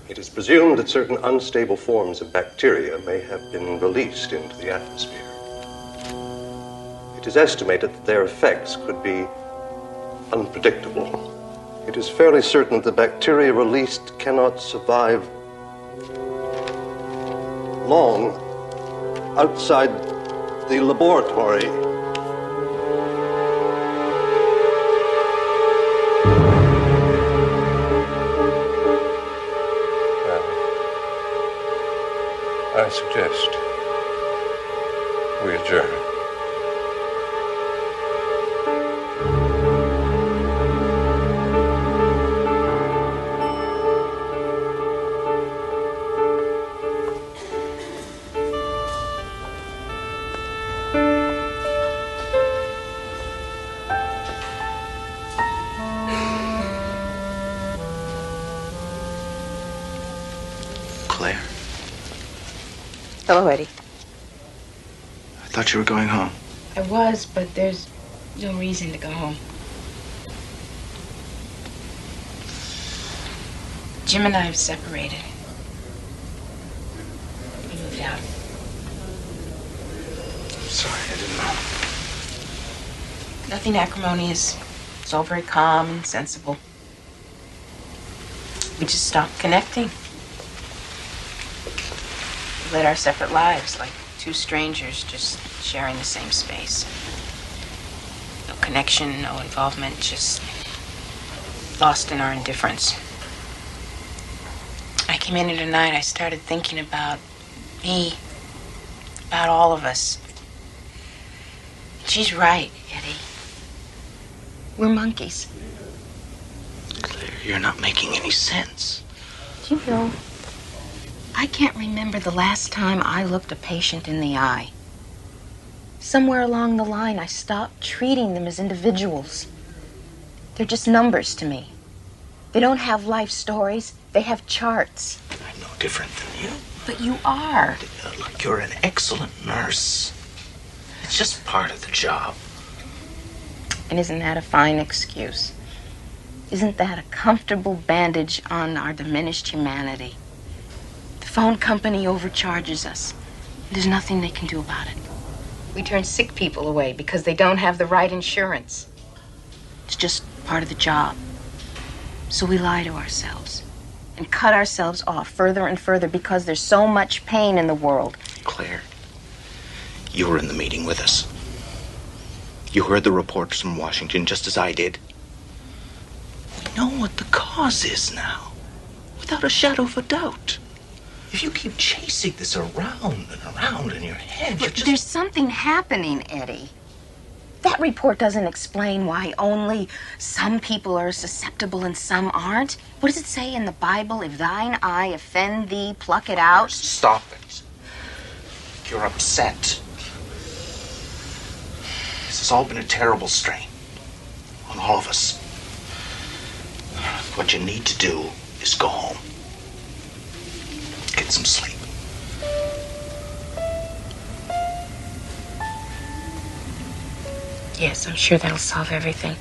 V: It is presumed that certain unstable forms of bacteria may have been released into the atmosphere. It is estimated that their effects could be unpredictable. It is fairly certain that the bacteria released cannot survive long outside the laboratory. I suggest we adjourn.
H: Claire,
M: Hello, Eddie.
H: I thought you were going home.
M: I was, but there's no reason to go home. Jim and I have separated. We moved out.
H: Sorry, I didn't know.
M: Nothing acrimonious. It's all very calm and sensible. We just stopped connecting. We led our separate lives like two strangers just sharing the same space. No connection, no involvement, just lost in our indifference. I came in here tonight, I started thinking about me, about all of us. She's right, Eddie. We're monkeys.
H: Claire, you're not making any sense.
M: Do you know, I can't remember the last time I looked a patient in the eye. Somewhere along the line, I stopped treating them as individuals. They're just numbers to me. They don't have life stories. They have charts.
H: I'm no different than you.
M: But you are.
H: Look, you're an excellent nurse. It's just part of the job.
M: And isn't that a fine excuse? Isn't that a comfortable bandage on our diminished humanity? The phone company overcharges us. There's nothing they can do about it. We turn sick people away because they don't have the right insurance. It's just part of the job. So we lie to ourselves and cut ourselves off further and further because there's so much pain in the world.
H: Claire, you were in the meeting with us. You heard the reports from Washington just as I did. We know what the cause is now, without a shadow of a doubt. If you keep chasing this around and around in your head, you're just...
M: There's something happening, Eddie. That report doesn't explain why only some people are susceptible and some aren't. What does it say in the Bible? If thine eye offend thee, pluck it out.
H: Stop it. You're upset. This has all been a terrible strain on all of us. What you need to do is go home. Get some sleep.
M: Yes, I'm sure that'll solve everything.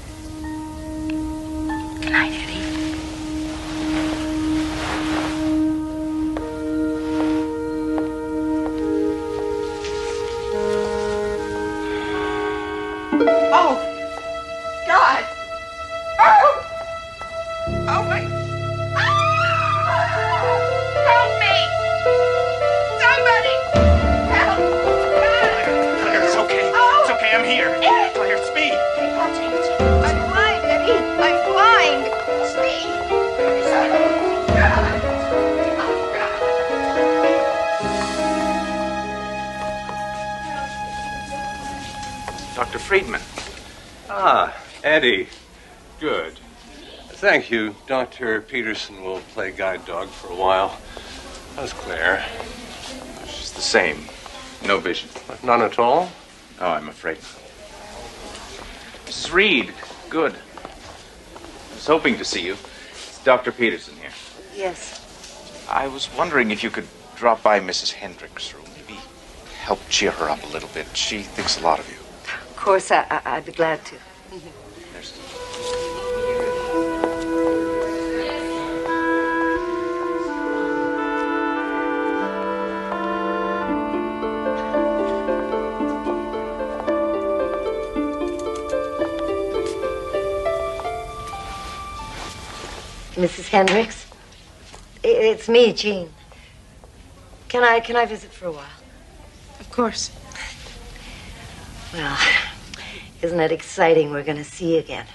M: Good night, Eddie.
J: Oh, God. Oh. Oh, my. Help me. Somebody. Help.
H: Claire, it's okay.
J: Oh.
H: It's okay, I'm here. Claire, it's me.
J: I'm blind, Eddie. I'm blind. Steve.
P: Dr. Friedman.
V: Ah, Eddie. Good. Thank you. Dr. Peterson will play guide dog for a while. How's Claire?
P: She's the same. No vision.
V: None at all?
P: Oh, I'm afraid not. Mrs. Reed, good. I was hoping to see you. It's Dr. Peterson here.
N: Yes.
P: I was wondering if you could drop by Mrs. Hendricks' room. Maybe help cheer her up a little bit. She thinks a lot of you.
N: Of course, I'd be glad to.
P: There's...
N: Mrs. Hendricks? It's me, Jean. Can I visit for a while?
M: Of course.
N: Well, isn't it exciting? We're going to see you again.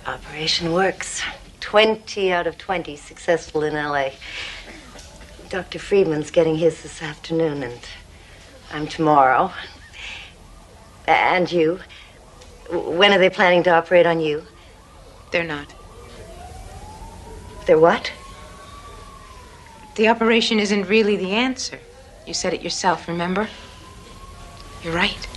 N: Operation works. 20 out of 20 successful in L.A. Dr. Friedman's getting his this afternoon, and I'm tomorrow. And you. When are they planning to operate on you?
M: They're not.
N: They're what?
M: The operation isn't really the answer. You said it yourself, remember? You're right.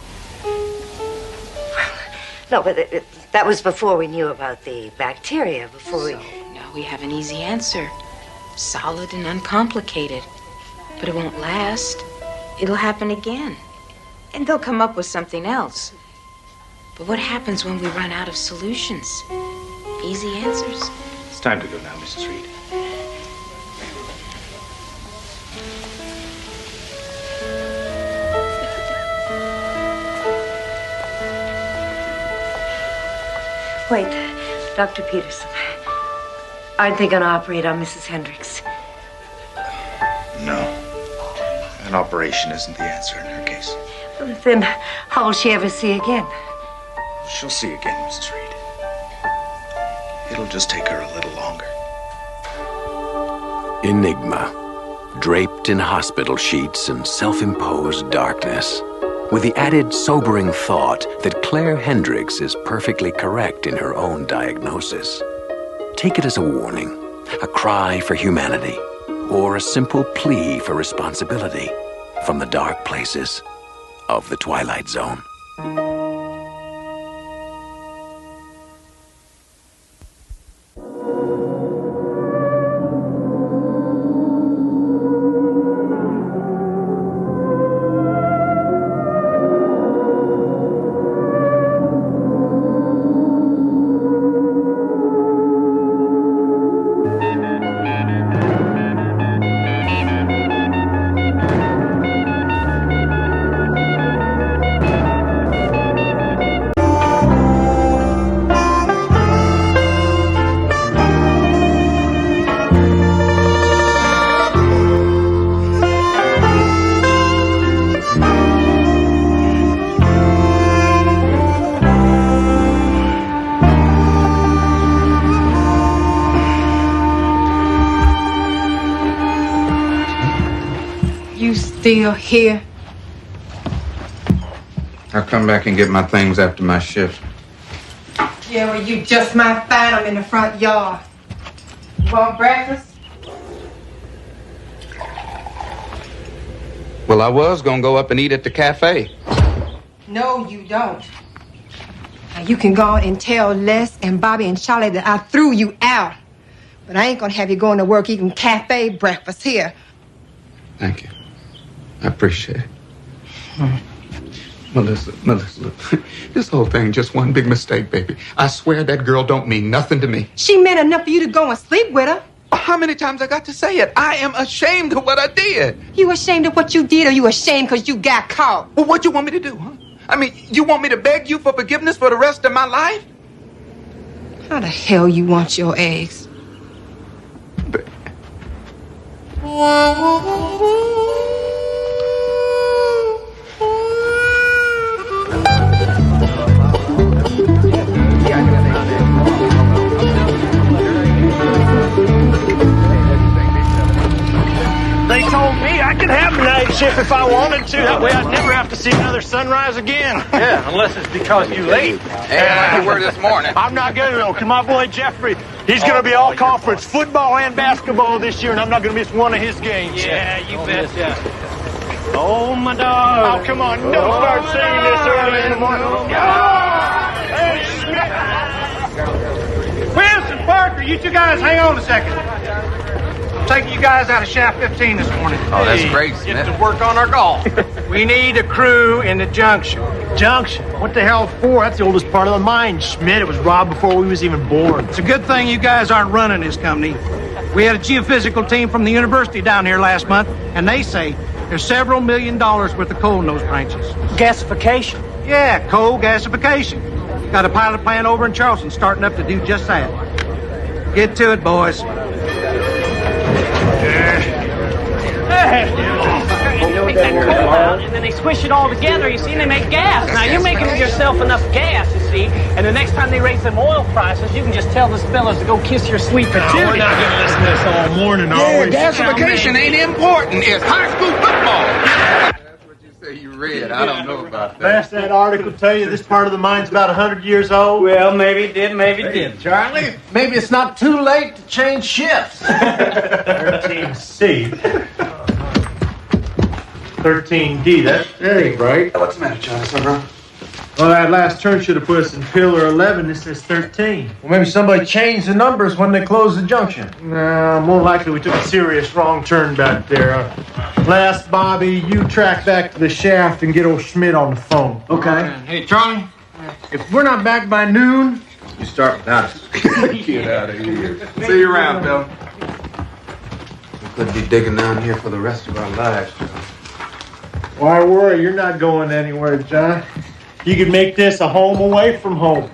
N: No, but that was before we knew about the bacteria, before we...
M: Now we have an easy answer. Solid and uncomplicated. But it won't last. It'll happen again. And they'll come up with something else. But what happens when we run out of solutions? Easy answers.
P: It's time to go now, Mrs. Reed.
N: Wait, Dr. Peterson. Aren't they going to operate on Mrs. Hendricks?
P: No. An operation isn't the answer in her case.
N: Well, then how will she ever see again?
P: She'll see again, Mrs. Reed. It'll just take her a little longer.
C: Enigma, draped in hospital sheets and self-imposed darkness, with the added sobering thought that Claire Hendricks is perfectly correct in her own diagnosis. Take it as a warning, a cry for humanity, or a simple plea for responsibility from the dark places of the Twilight Zone.
J: Still here?
E: I'll come back and get my things after my shift.
J: Yeah, well, you just might find them in the front yard. You want breakfast?
E: Well, I was gonna go up and eat at the cafe.
J: No, you don't. Now, you can go and tell Les and Bobby and Charlie that I threw you out. But I ain't gonna have you going to work eating cafe breakfast here.
E: Thank you. I appreciate it. Melissa, look. This whole thing just one big mistake, baby. I swear that girl don't mean nothing to me.
J: She meant enough for you to go and sleep with her.
E: How many times I got to say it? I am ashamed of what I did.
J: You ashamed of what you did, or you ashamed because you got caught?
E: Well, what you want me to do, huh? I mean, you want me to beg you for forgiveness for the rest of my life?
J: How the hell you want your eggs?
D: They told me I could have a night shift if I wanted to. That way I'd never have to see another sunrise again. Yeah, unless it's because you late.
E: Yeah, like you were this morning.
D: I'm not going to, though, because my boy Jeffrey, he's going to be all conference football and basketball this year, and I'm not going to miss one of his games. Yeah, you bet. Oh, my dog.
L: Oh, come on, don't start singing this early in the morning. Hey, Schmidt. Wilson, Parker, you two guys hang on a second. I'm taking you guys out of shaft 15 this morning.
E: Oh, that's great, Smith.
D: Get to work on our golf.
L: We need a crew in the junction.
D: Junction? What the hell for? That's the oldest part of the mine, Schmidt. It was robbed before we was even born.
L: It's a good thing you guys aren't running this company. We had a geophysical team from the university down here last month, and they say there's several $1 million worth of coal in those branches.
D: Gasification?
L: Yeah, coal gasification. Got a pilot plant over in Charleston starting up to do just that. Get to it, boys.
D: Take that coal out, and then they squish it all together, you see, and they make gas. Now, you're making yourself enough gas, you see, and the next time they raise them oil prices, you can just tell those fellas to go kiss your sweet patootie.
T: We're not going to listen to this all morning,
E: Yeah, gasification ain't important. It's high school football. That's what you say you read. I don't know about that.
D: Best that article tell you this part of the mine's about 100 years old?
T: Well, maybe it did, maybe it didn't. Charlie?
D: Maybe it's not too late to change shifts. 13C. 13D, that ain't right.
E: What's the matter, Charlie? Something wrong?
D: Well, that last turn should have put us in pillar 11. This says 13.
T: Well, maybe somebody changed the numbers when they closed the junction.
D: No, more likely we took a serious wrong turn back there. Les, Bobby, you track back to the shaft and get old Schmidt on the phone.
T: Okay. Hey, Charlie, if we're not back by noon, you start without us.
E: Get out of here. See you around, Bill. We could be digging down here for the rest of our lives, Joe.
D: Why worry? You're not going anywhere, John. You can make this a home away from home.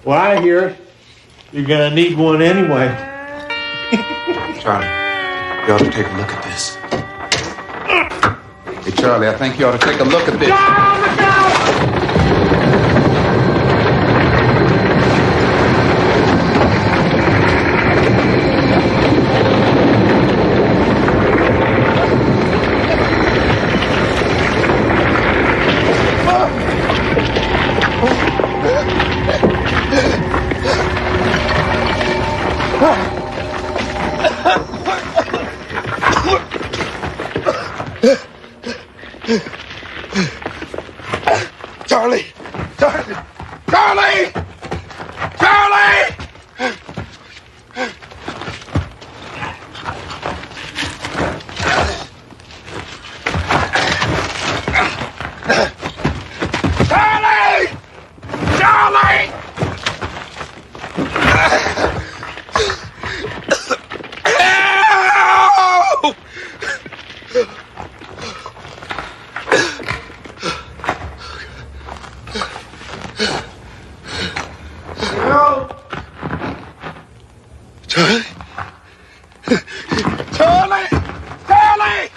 D: Well, I hear you're gonna need one anyway.
E: Charlie, you ought to take a look at this. Hey, Charlie, I think you ought to take a look at this. Charlie! Charlie! Charlie! Charlie! Charlie! Charlie! Help! Charlie? Charlie! Charlie!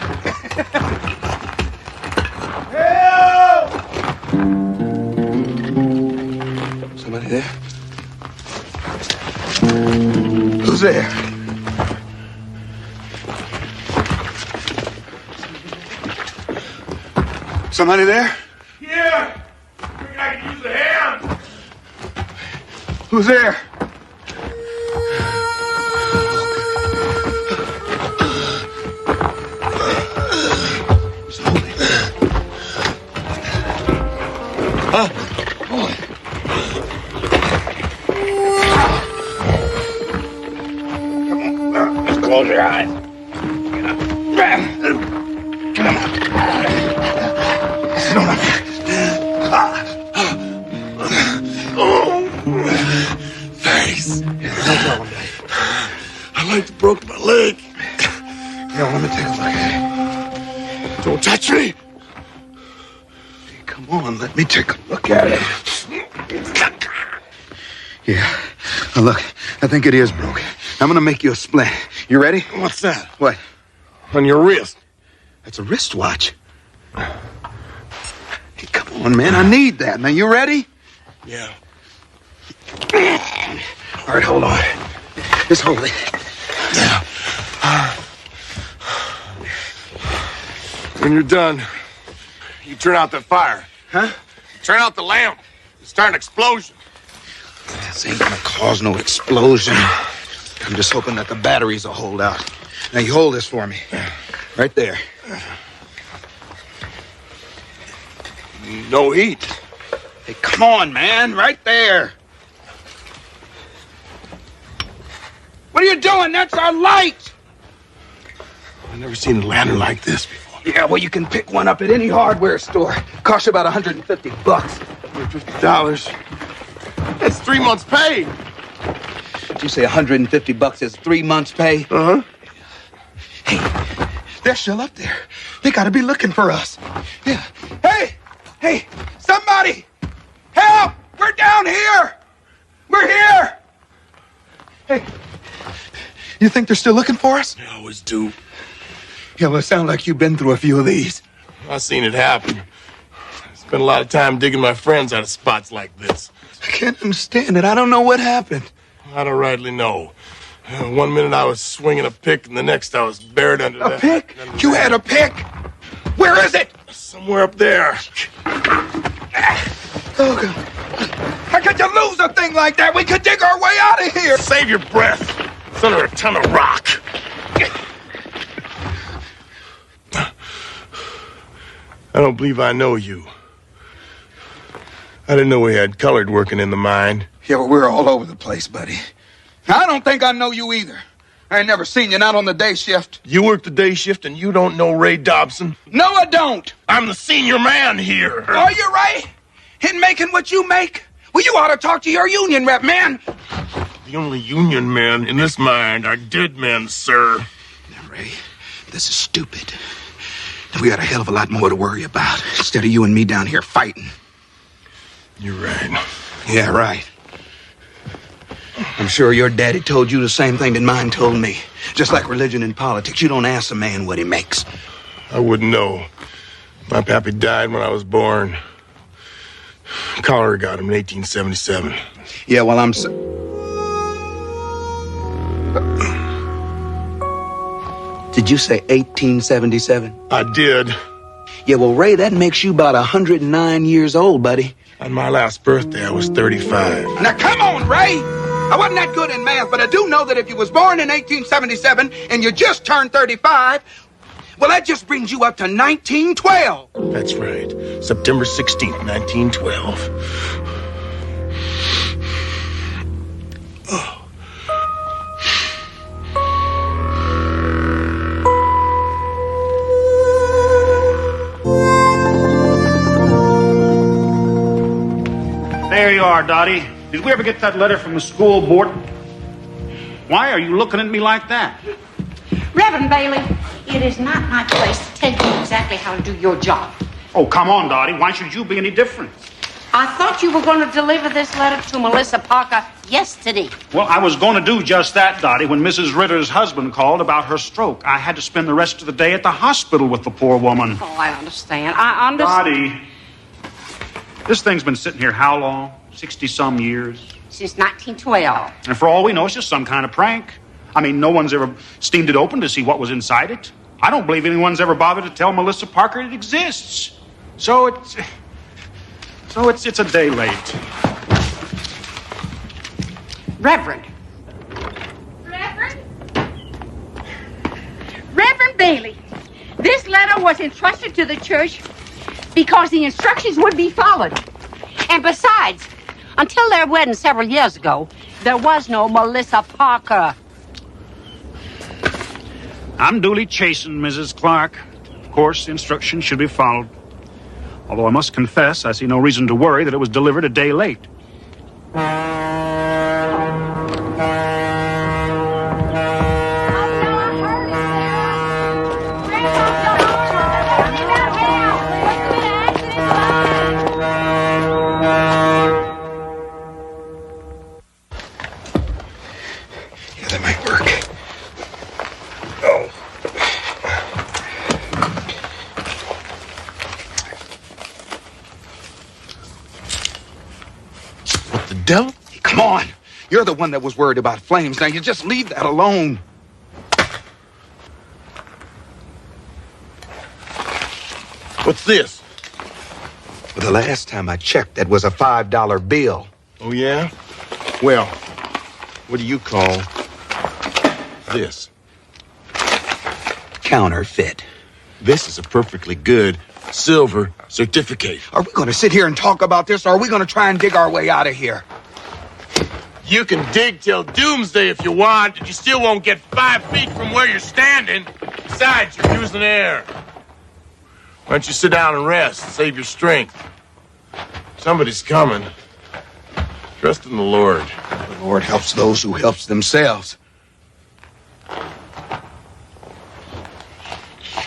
E: Help! Somebody there? Who's there? Somebody there?
T: Yeah! I think I can use a hand.
E: Who's there? Huh?
T: Just close your eyes.
E: Come on. Sit on up here. Thanks. No problem, Dave. I like to broke my leg. Yeah, let me take a look at it. Don't touch me. Come on, let me take a look at it. Yeah. Now look, I think it is broken. I'm gonna make you a splint. You ready?
T: What's that?
E: What?
T: On your wrist.
E: That's a wristwatch. Hey, come on, man. I need that. Now, you ready?
T: Yeah.
E: All right, hold on. Just hold it.
T: Yeah. When you're done, you turn out the fire.
E: Huh?
T: Turn out the lamp. Start an explosion.
E: This ain't gonna cause no explosion. I'm just hoping that the batteries will hold out. Now, you hold this for me. Right there.
B: No heat.
E: Hey, come on, man. Right there. What are you doing? That's our light.
B: I've never seen a lantern like this before.
E: Yeah, well, you can pick one up at any hardware store. Costs you about $150.
B: $150. That's 3 months' pay.
E: Did you say $150 is 3 months' pay?
B: Uh-huh.
E: Hey, they're still up there. They gotta be looking for us. Yeah. Hey, somebody! Help! We're down here! We're here! Hey, you think they're still looking for us?
B: They always do.
E: Yeah, well, it sounds like you've been through a few of these.
B: I've seen it happen. I spent a lot of time digging my friends out of spots like this.
E: I can't understand it. I don't know what happened.
B: I don't rightly know. 1 minute I was swinging a pick, and the next I was buried under
E: A pick? You had a pick? Where is it?
B: Somewhere up there.
E: Oh, God. How could you lose a thing like that? We could dig our way out of here.
B: Save your breath. It's under a ton of rock. I don't believe I know you. I didn't know we had colored working in the mine.
E: Yeah, well, we're all over the place, buddy. I don't think I know you either. I ain't never seen you, not on the day shift.
B: You work the day shift and you don't know Ray Dobson?
E: No, I don't.
B: I'm the senior man here.
E: Are you right? In making what you make? Well, you ought to talk to your union rep, man.
B: The only union men in this mine are dead men, sir.
E: Now, Ray, this is stupid. We got a hell of a lot more to worry about instead of you and me down here fighting.
B: You're right.
E: Yeah, right. I'm sure your daddy told you the same thing that mine told me. Just like religion and politics, you don't ask a man what he makes.
B: I wouldn't know. My pappy died when I was born. Cholera got him in 1877.
E: Yeah, well, Did you say 1877?
B: I did.
E: Yeah, well, Ray, that makes you about 109 years old, buddy.
B: On my last birthday, I was 35.
E: Now, come on, Ray! I wasn't that good in math, but I do know that if you was born in 1877 and you just turned 35, well, that just brings you up to 1912.
B: That's right. September 16th, 1912. Oh.
I: There you are, Dottie. Did we ever get that letter from the school board? Why are you looking at me like that?
W: Reverend Bailey, it is not my place to tell you exactly how to do your job.
I: Oh, come on, Dottie. Why should you be any different?
W: I thought you were going to deliver this letter to Melissa Parker yesterday.
I: Well, I was going to do just that, Dottie, when Mrs. Ritter's husband called about her stroke. I had to spend the rest of the day at the hospital with the poor woman.
W: Oh, I understand. I understand.
I: Dottie, this thing's been sitting here how long? 60-some years?
W: Since 1912.
I: And for all we know, it's just some kind of prank. I mean, no one's ever steamed it open to see what was inside it. I don't believe anyone's ever bothered to tell Melissa Parker it exists. So it's a day late.
W: Reverend Bailey, this letter was entrusted to the church because the instructions would be followed. And besides, until their wedding several years ago, there was no Melissa Parker.
I: I'm duly chastened, Mrs. Clark. Of course, the instructions should be followed. Although I must confess, I see no reason to worry that it was delivered a day late.
E: Yeah, that might work. Oh.
B: What the devil?
E: Come on. You're the one that was worried about flames. Now, you just leave that alone.
B: What's this?
E: Well, the last time I checked, that was a $5 bill.
B: Oh, yeah? Well, what do you call this?
E: Counterfeit.
B: This is a perfectly good silver certificate.
E: Are we going to sit here and talk about this, or are we going to try and dig our way out of here?
B: You can dig till doomsday if you want, and you still won't get 5 feet from where you're standing. Besides, you're using air. Why don't you sit down and rest, save your strength? Somebody's coming. Trust in the Lord.
E: The Lord helps those who helps themselves.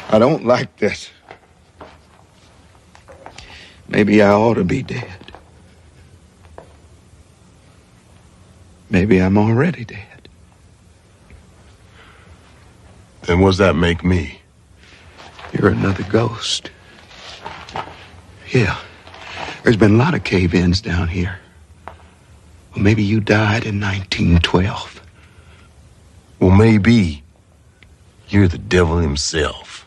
E: I don't like this. Maybe I ought to be dead. Maybe I'm already dead.
B: Then what does that make me?
E: You're another ghost. Yeah. There's been a lot of cave-ins down here. Well, maybe you died in 1912.
B: Well, maybe you're the devil himself.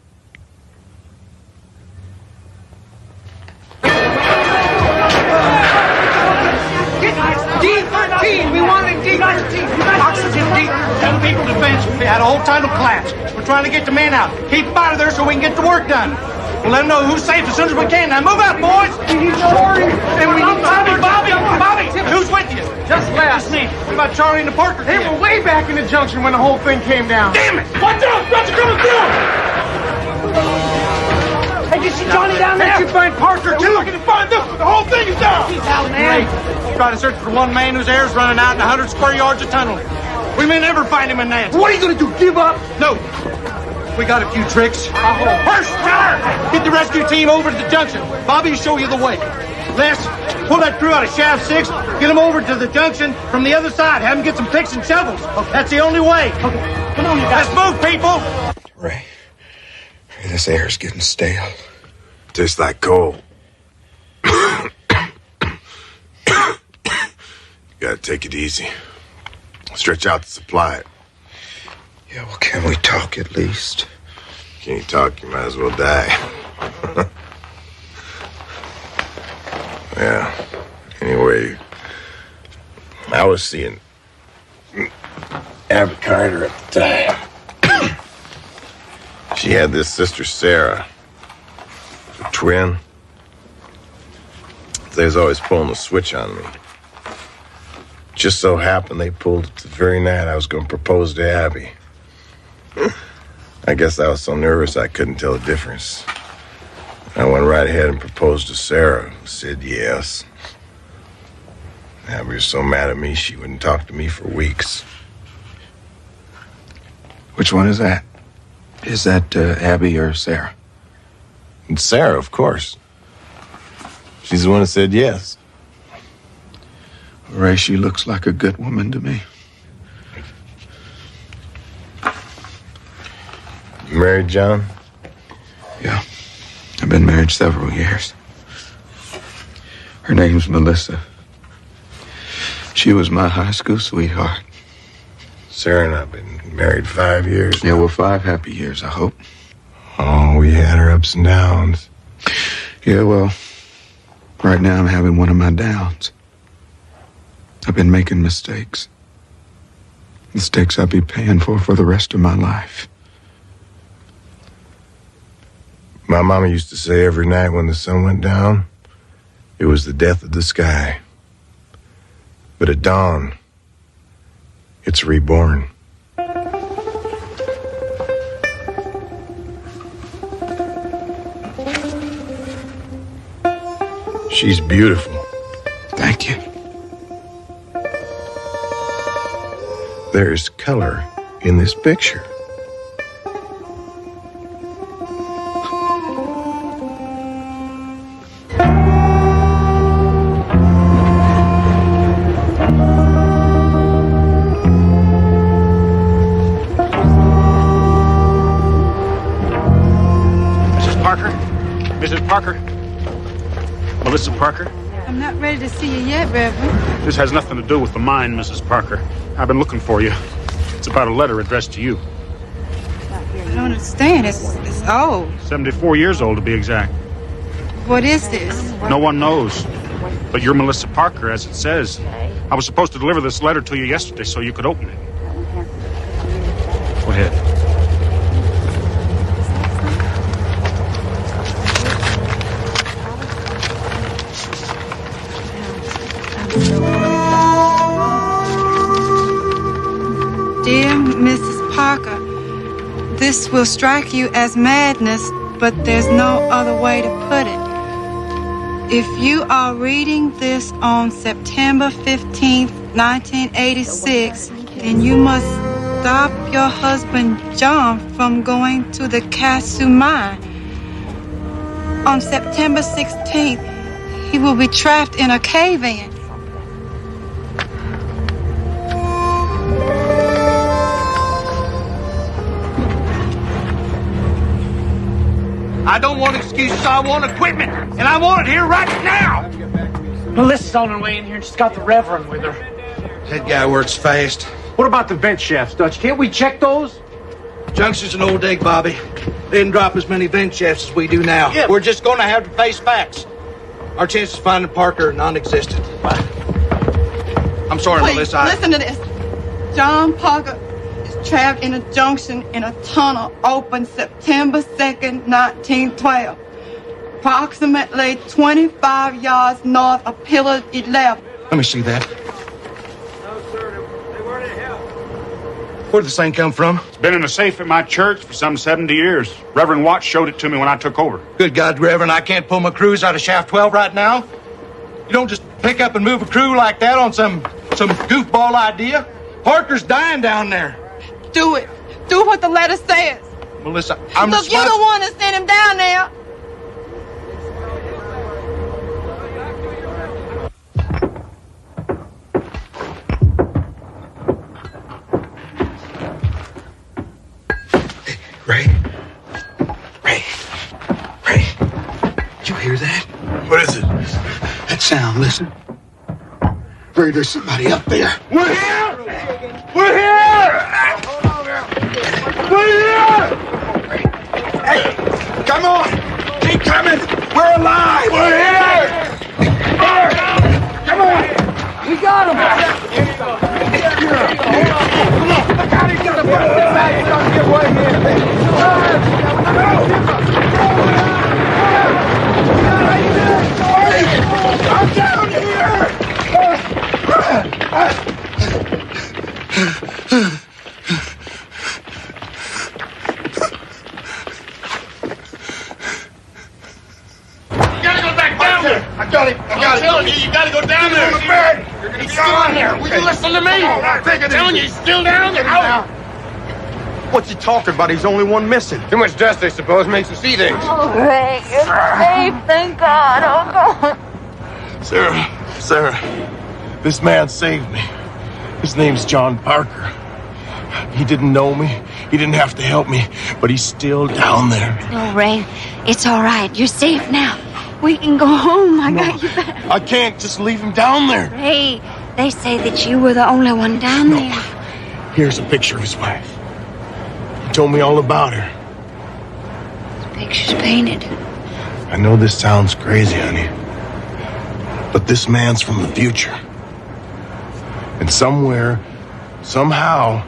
T: D13! We wanted D13! Oxygen D13! Tell the people defense we had a whole tidal collapse. We're trying to get the men out. Keep them out of there so we can get the work done. We'll let them know who's safe as soon as we can. Now move out, boys! We need Charlie! And we need Bobby! Bobby! Who's with you? Just last. Just me. What about Charlie and the Parker? They were way back in the junction when the whole thing came down. Damn it! Watch out! Brother coming through! Hey, did you see Johnny down there? Did you find Parker, too? We're looking to find this, but the whole thing is down! He's out, man. Try to search for one man whose air's running out in 100 square yards of tunnel. We may never find him in that. What are you going to do, give up? No. We got a few tricks. First, Tyler, get the rescue team over to the junction. Bobby will show you the way. Les, pull that crew out of Shaft 6. Get them over to the junction from the other side. Have them get some picks and shovels. Okay. That's the only way. Okay. Come on, you guys. Let's move, people.
E: Ray, this air's getting stale.
B: Tastes like coal. You gotta take it easy. Stretch out to supply it.
E: Yeah, well, can we talk at least?
B: Can't talk, you might as well die. Yeah. Anyway, I was seeing Abby Carter at the time. She had this sister, Sarah, a twin. They was always pulling the switch on me. Just so happened they pulled it the very night I was going to propose to Abby. I guess I was so nervous I couldn't tell the difference. I went right ahead and proposed to Sarah, who said yes. Abby was so mad at me she wouldn't talk to me for weeks.
E: Which one is that? Is that Abby or Sarah?
B: It's Sarah, of course. She's the one that said yes.
E: Ray, she looks like a good woman to me.
B: You married, John?
E: Yeah. I've been married several years. Her name's Melissa. She was my high school sweetheart.
B: Sarah and I have been married 5 years.
E: Yeah, well, 5 happy years, I hope.
B: Oh, we had our ups and downs.
E: Yeah, well, right now I'm having one of my downs. I've been making mistakes. Mistakes I'll be paying for the rest of my life.
B: My mama used to say every night when the sun went down, it was the death of the sky. But at dawn, it's reborn. She's beautiful.
E: Thank you.
B: There's color in this picture.
I: Mrs. Parker? Melissa Parker?
G: I'm not ready to see you yet, Reverend.
I: This has nothing to do with the mine, Mrs. Parker. I've been looking for you. It's about a letter addressed to you.
G: I don't understand. It's old.
I: 74 years old, to be exact.
G: What is this?
I: No one knows. But you're Melissa Parker, as it says. I was supposed to deliver this letter to you yesterday so you could open it. Go ahead.
G: Dear Mrs. Parker, this will strike you as madness, but there's no other way to put it. If you are reading this on September 15th, 1986, then you must stop your husband John from going to the Casu mine. On September 16th, he will be trapped in a cave-in.
T: I don't want excuses. I want equipment, and I want it here right now.
D: Melissa's on her way in here, and she's got the Reverend with her.
E: That guy works fast.
T: What about the vent shafts, Dutch? Can't we check those?
E: Junction's an old dig, Bobby. They didn't drop as many vent shafts as we do now.
T: Yeah.
E: We're just going to have to face facts. Our chances of finding Parker are non-existent. I'm sorry,
G: Please,
E: Melissa.
G: listen to this. John Parker is trapped in a junction in a tunnel opened September 2nd, 1912. Approximately 25 yards north of Pillar 11.
E: Let me see that. Where'd this thing come from?
I: It's been in a safe at my church for some 70 years. Reverend Watts showed it to me when I took over.
E: Good God, Reverend, I can't pull my crews out of shaft 12 right now. You don't just pick up and move a crew like that on some goofball idea. Parker's dying down there.
G: Do it. Do what the letter says.
E: Melissa, I'm
G: Look, you're the one that sent him down there.
E: Ray? You hear that?
B: What is it?
E: That sound, listen. Ray, there's somebody up there.
T: We're here! We're here! We're here!
E: Hey, come on! Keep coming! We're alive!
T: We're here!
E: Come on!
T: We got him! Come on! Look out, he's gonna put this back! He's gonna get away here!
E: I'm down here!
B: You gotta go back down there.
E: I got him.
B: I'm telling you, you gotta go down there.
E: On the bed. You're gonna
B: He's
E: be
B: still
E: on
B: in there. Will you listen to me?
E: I'm
B: telling you, he's still down there. Out.
T: What's he talking about? He's the only one missing. Too much dust, I suppose, makes him see things.
W: Oh, Ray, you're safe, thank God. Oh, God.
B: Sarah, this man saved me. His name's John Parker. He didn't know me. He didn't have to help me, but he's still down there.
W: No, Ray, it's all right. You're safe now. We can go home. I got you back.
B: I can't just leave him down there.
W: Ray, they say that you were the only one down there.
B: Here's a picture of his wife. He told me all about her.
W: The picture's painted.
B: I know this sounds crazy, honey, but this man's from the future. And somewhere, somehow,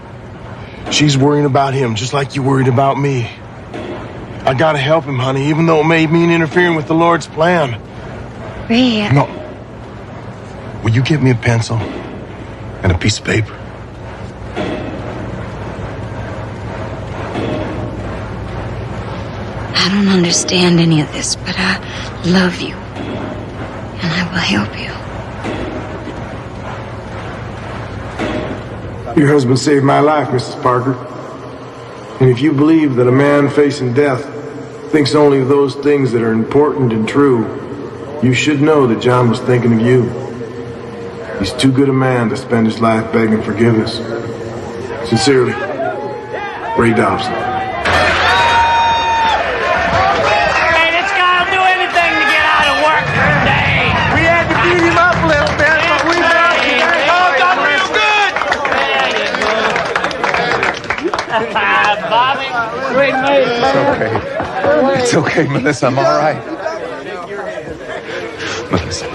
B: she's worrying about him just like you worried about me. I gotta help him, honey, even though it may mean interfering with the Lord's plan.
W: Ray,
B: No. Will you give me a pencil and a piece of paper?
W: I don't understand any of this, but I love you. And I will help you.
F: Your husband saved my life, Mrs. Parker. And if you believe that a man facing death thinks only of those things that are important and true, you should know that John was thinking of you. He's too good a man to spend his life begging forgiveness. Sincerely, Ray Dobson.
D: Hey, this guy'll do anything to get out of work for a day.
T: We had to beat him up a little bit, but we got him.
B: Oh, done real good!
D: Bobby, great mate.
K: It's okay, Melissa. I'm all right. Melissa.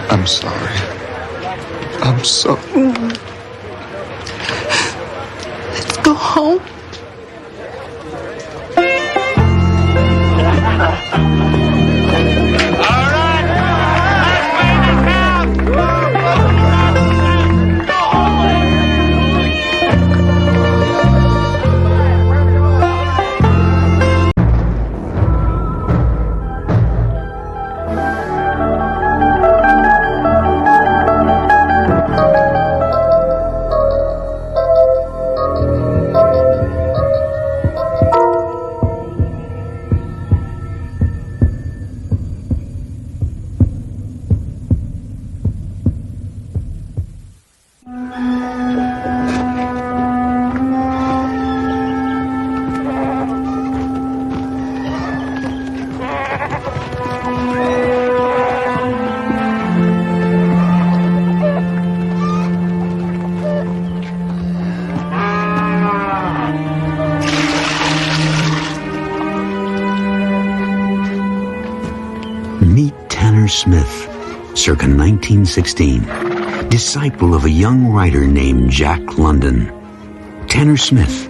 K: I'm sorry. I'm so...
G: Let's go home.
O: circa 1916, disciple of a young writer named Jack London. Tanner Smith,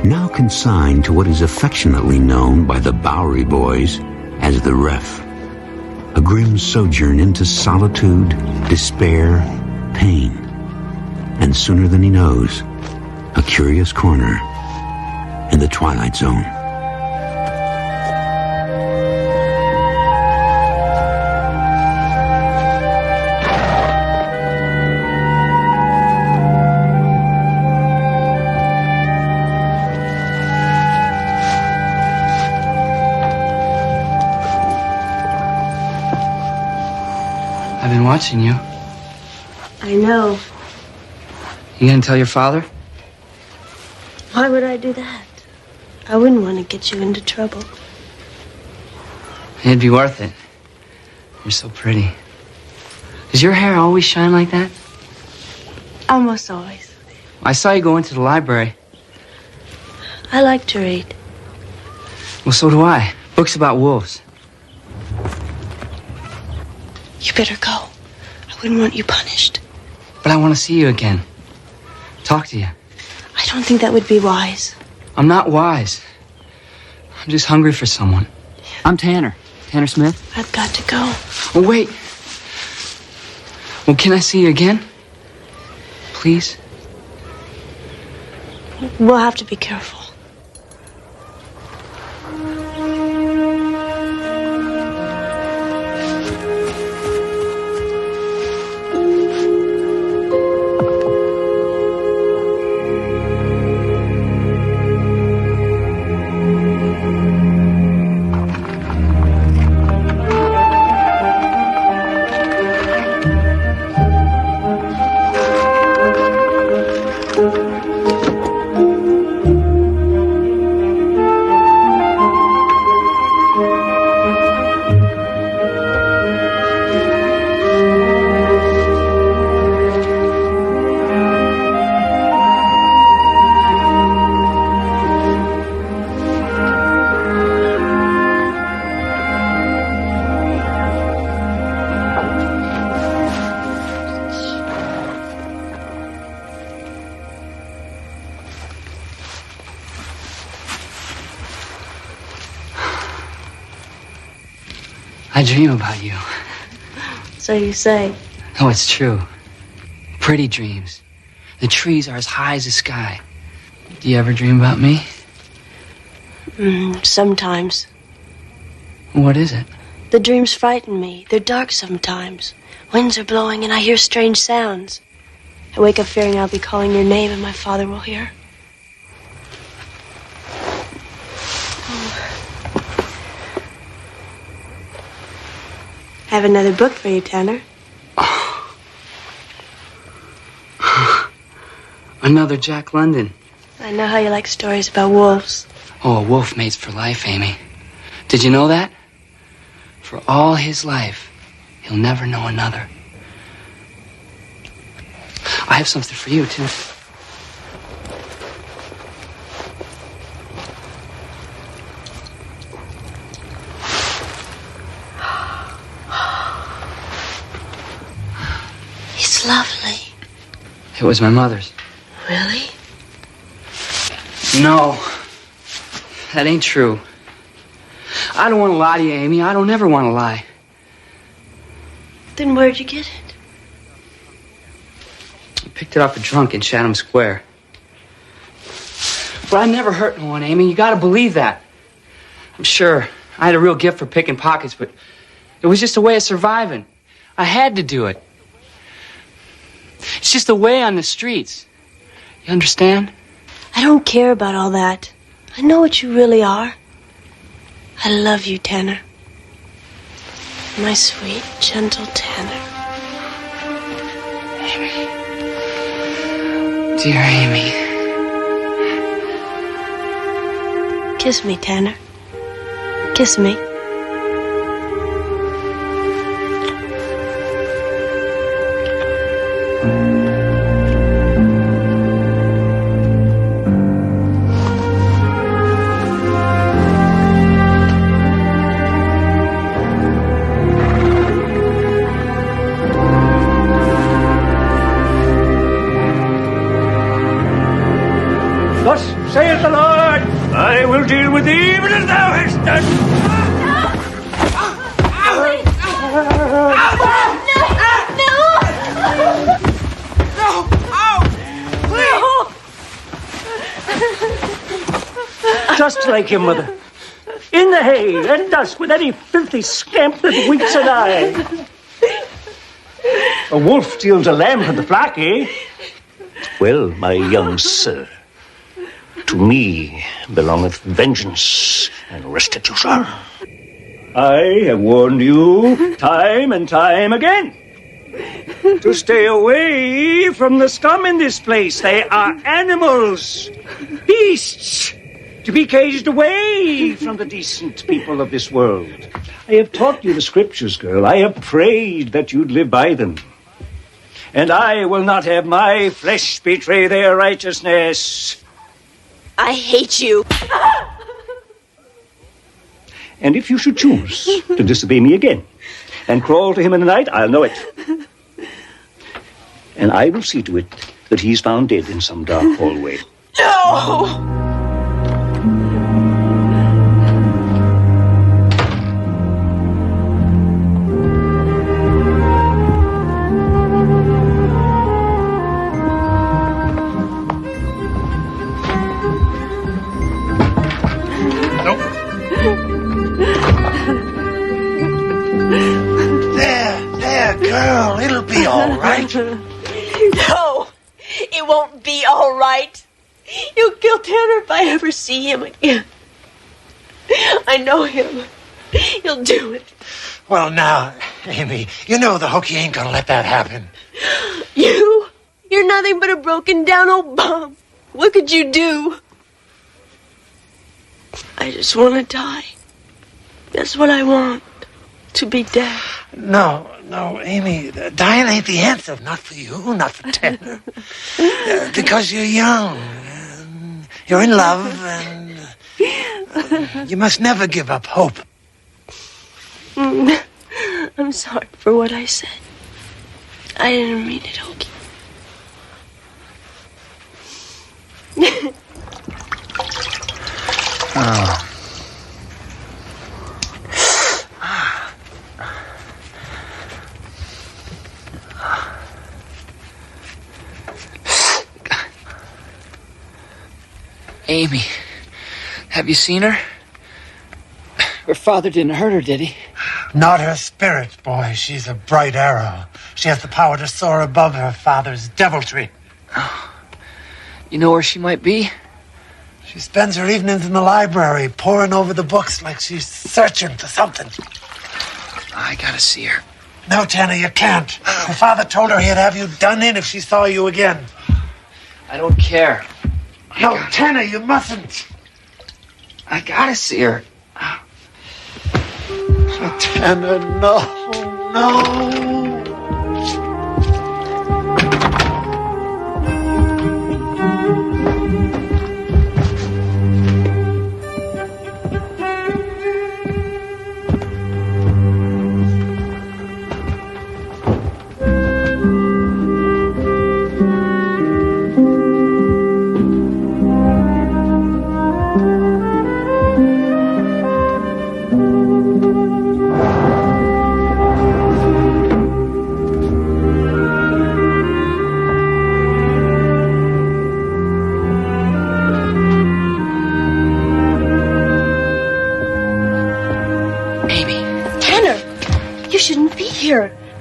O: now consigned to what is affectionately known by the Bowery Boys as the Ref. A grim sojourn into solitude, despair, pain, and sooner than he knows, a curious corner in the Twilight Zone.
Q: I've been watching you.
S: I know.
Q: You gonna tell your father?
S: Why would I do that? I wouldn't want to get you into trouble.
Q: It'd be worth it. You're so pretty. Does your hair always shine like that?
S: Almost always.
Q: I saw you go into the library.
S: I like to read.
Q: Well, so do I. Books about wolves.
S: You better go. I wouldn't want you punished.
Q: But I want to see you again. Talk to you.
S: I don't think that would be wise.
Q: I'm not wise. I'm just hungry for someone. I'm Tanner. Tanner Smith.
S: I've got to go.
Q: Oh, wait. Well, can I see you again? Please?
S: We'll have to be careful.
Q: I dream about you.
S: So you say.
Q: Oh, it's true. Pretty dreams. The trees are as high as the sky. Do you ever dream about me?
S: Sometimes.
Q: What is it?
S: The dreams frighten me. They're dark sometimes. Winds are blowing and I hear strange sounds. I wake up fearing I'll be calling your name and my father will hear. I have another book for you, Tanner.
Q: Another Jack London.
S: I know how you like stories about wolves.
Q: Oh, a wolf mates for life, Amy. Did you know that? For all his life, he'll never know another. I have something for you, too.
S: It's lovely.
Q: It was my mother's.
S: Really?
Q: No. That ain't true. I don't want to lie to you, Amy. I don't ever want to lie.
S: Then where'd you get it?
Q: I picked it off a drunk in Chatham Square. But I never hurt no one, Amy. You gotta believe that. I'm sure I had a real gift for picking pockets, but it was just a way of surviving. I had to do it. It's just a way on the streets. You understand?
S: I don't care about all that. I know what you really are. I love you, Tanner. My sweet, gentle Tanner.
Q: Amy. Dear Amy.
S: Kiss me, Tanner. Kiss me.
A: saith the Lord, I will deal with thee even as thou hast done. Just like him, Mother. In the hay, at dusk, with any filthy scamp that winks an eye. A wolf steals a lamb from the flock, eh? Well, my young sir, to me belongeth vengeance and restitution. I have warned you time and time again to stay away from the scum in this place. They are animals, beasts, to be caged away from the decent people of this world. I have taught you the scriptures, girl. I have prayed that you'd live by them. And I will not have my flesh betray their righteousness.
S: I hate you.
A: And if you should choose to disobey me again and crawl to him in the night, I'll know it. And I will see to it that he's found dead in some dark hallway.
S: No!
R: Girl, it'll be all right.
S: No, it won't be all right. You'll kill Tanner if I ever see him again. I know him. He'll do it.
R: Well, now, Amy, you know the hooky ain't gonna let that happen.
S: You're nothing but a broken down old bum. What could you do? I just want to die. That's what I want. To be dead.
R: No, Amy, dying ain't the answer. Not for you, not for Tanner. Because you're young. And you're in love, and you must never give up hope.
S: I'm sorry for what I said. I didn't mean it, Hokey.
R: Oh.
Q: Amy, have you seen her? Her father didn't hurt her, did he?
R: Not her spirit, boy. She's a bright arrow. She has the power to soar above her father's deviltry.
Q: Oh. You know where she might be?
R: She spends her evenings in the library, poring over the books like she's searching for something.
Q: I gotta see her.
R: No, Tanner, you can't. Her father told her he'd have you done in if she saw you again.
Q: I don't care.
R: No, Tanner, you mustn't.
Q: I gotta see her.
R: Oh, Tanner, no.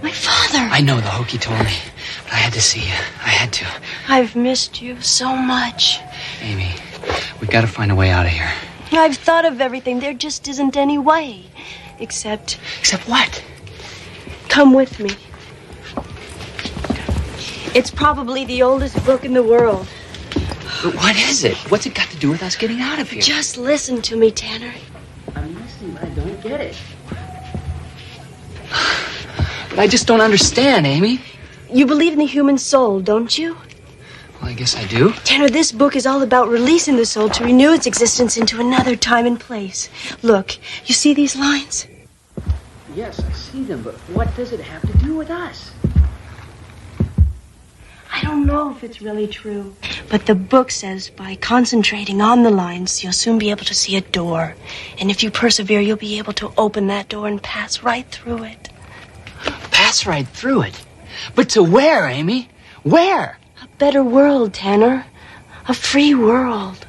S: My father.
Q: I know, the Hokey told me. But I had to see you. I had to.
S: I've missed you so much.
Q: Amy, we gotta find a way out of here.
S: I've thought of everything. There just isn't any way. Except...
Q: Except what?
S: Come with me. It's probably the oldest book in the world.
Q: But what is it? What's it got to do with us getting out of here?
S: Just listen to me, Tanner.
Q: I'm listening, but I don't get it. But I just don't understand, Amy.
S: You believe in the human soul, don't you?
Q: Well, I guess I do.
S: Tanner, this book is all about releasing the soul to renew its existence into another time and place. Look, you see these lines?
Q: Yes, I see them, but what does it have to do with us?
S: I don't know if it's really true.
H: But the book says by concentrating on the lines, you'll soon be able to see a door. And if you persevere, you'll be able to open that door and pass right through it.
Q: Pass right through it? But to where, Amy? Where?
H: A better world, Tanner. A free world.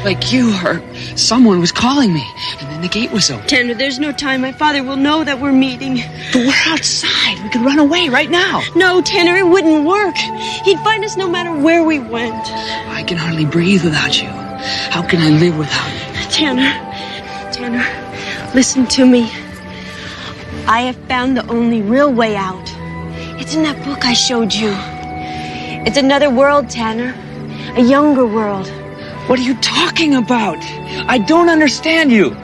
Q: Like you or someone was calling me, and then the gate was open.
H: Tanner, there's no time. My father will know that we're meeting.
Q: But we're outside. We could run away right now.
H: No, Tanner, it wouldn't work. He'd find us no matter where we went.
Q: I can hardly breathe without you. How can I live without you?
H: Tanner, listen to me. I have found the only real way out. It's in that book I showed you. It's another world, Tanner. A younger world.
Q: What are you talking about? I don't understand you.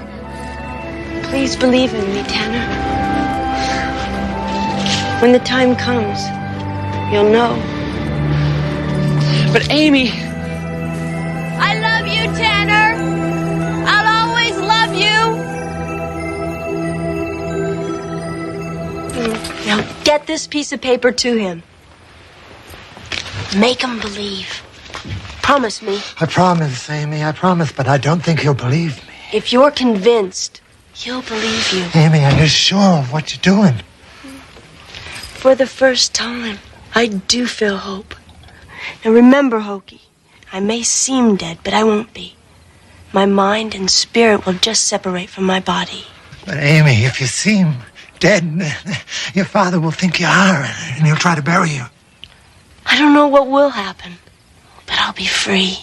H: Please believe in me, Tanner. When the time comes, you'll know.
Q: But Amy...
H: I love you, Tanner. I'll always love you. Now get this piece of paper to him. Make him believe. Promise me.
R: I promise, Amy, I promise, but I don't think he'll believe me.
H: If you're convinced, he'll believe you.
R: Amy, are you sure of what you're doing?
H: For the first time. I do feel hope. Now remember, Hokey, I may seem dead, but I won't be. My mind and spirit will just separate from my body.
R: But Amy, if you seem dead, your father will think you are, and he'll try to bury you.
H: I don't know what will happen, but I'll be free.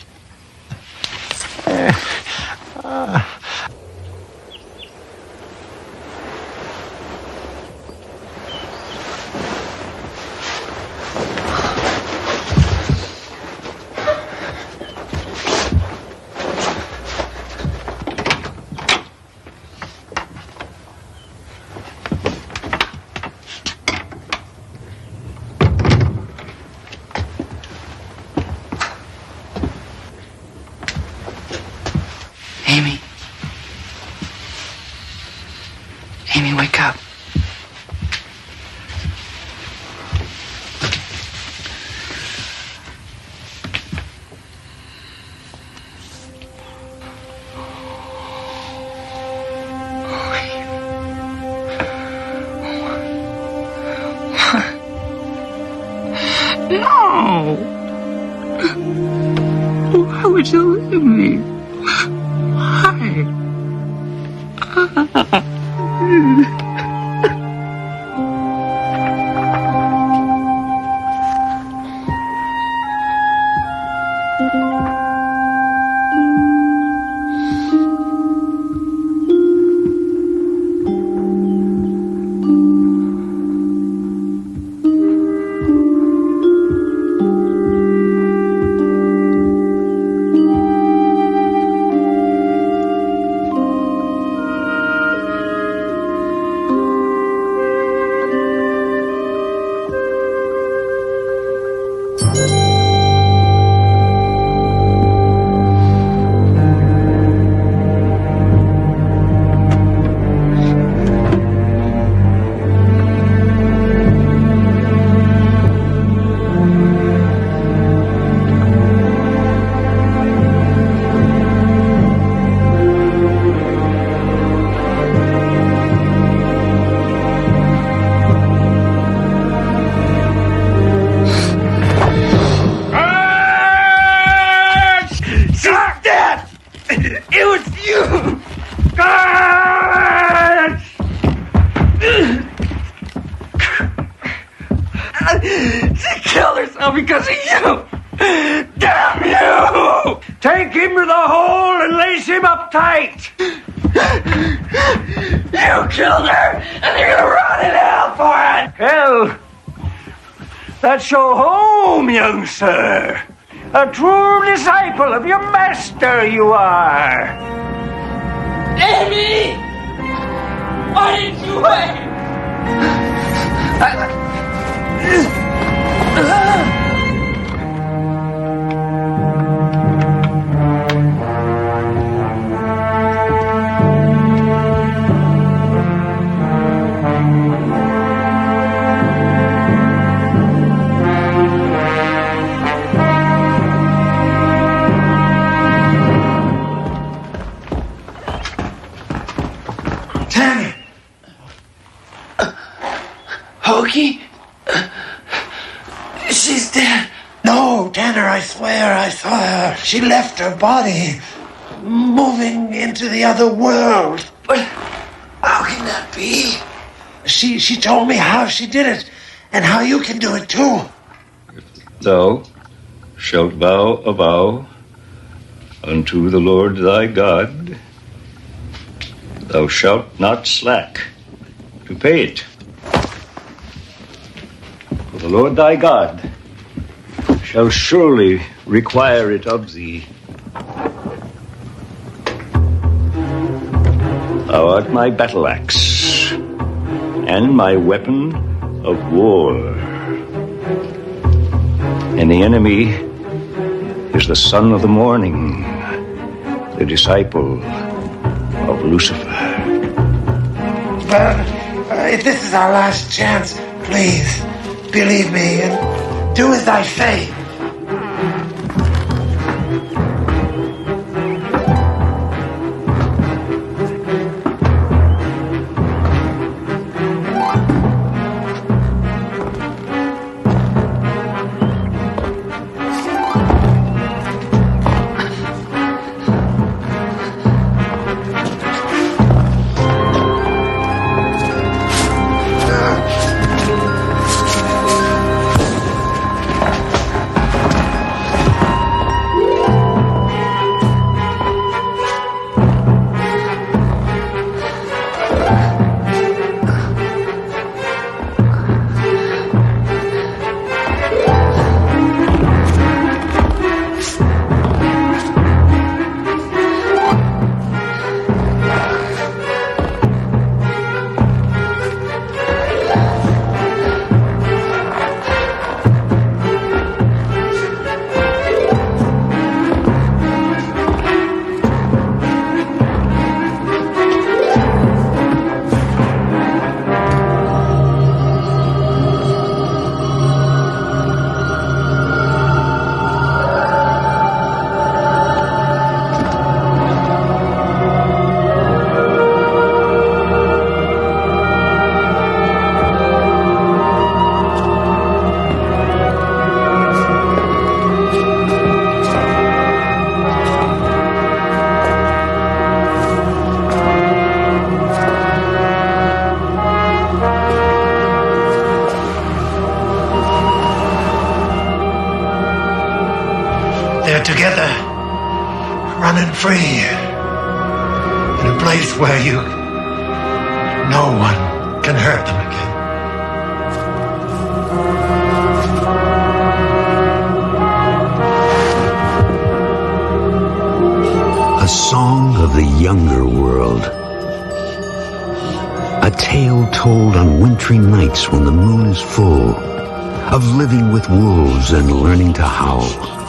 Q: Amy. Amy, wake up. No! Why would you leave me? Why?
A: She killed herself because of you! Damn you! Take him to the hole and lace him up tight! You killed her, and you're gonna rot in hell for it! Hell, that's your home, young sir. A true disciple of your master you are.
D: Amy! Why didn't you wait?
R: Tanner!
Q: Hokey? She's dead.
R: No, Tanner, I swear I saw her. She left her body, moving into the other world.
Q: But how can that be?
R: She told me how she did it, and how you can do it too.
M: Thou shalt vow a vow unto the Lord thy God. Thou shalt not slack to pay it. For the Lord thy God shall surely require it of thee. Thou art my battle axe and my weapon of war. And the enemy is the son of the morning, the disciple of Lucifer.
R: But if this is our last chance, please, believe me and do as I say. They're together, running free, in a place where no one can hurt them again.
O: A song of the younger world. A tale told on wintry nights when the moon is full, of living with wolves and learning to howl.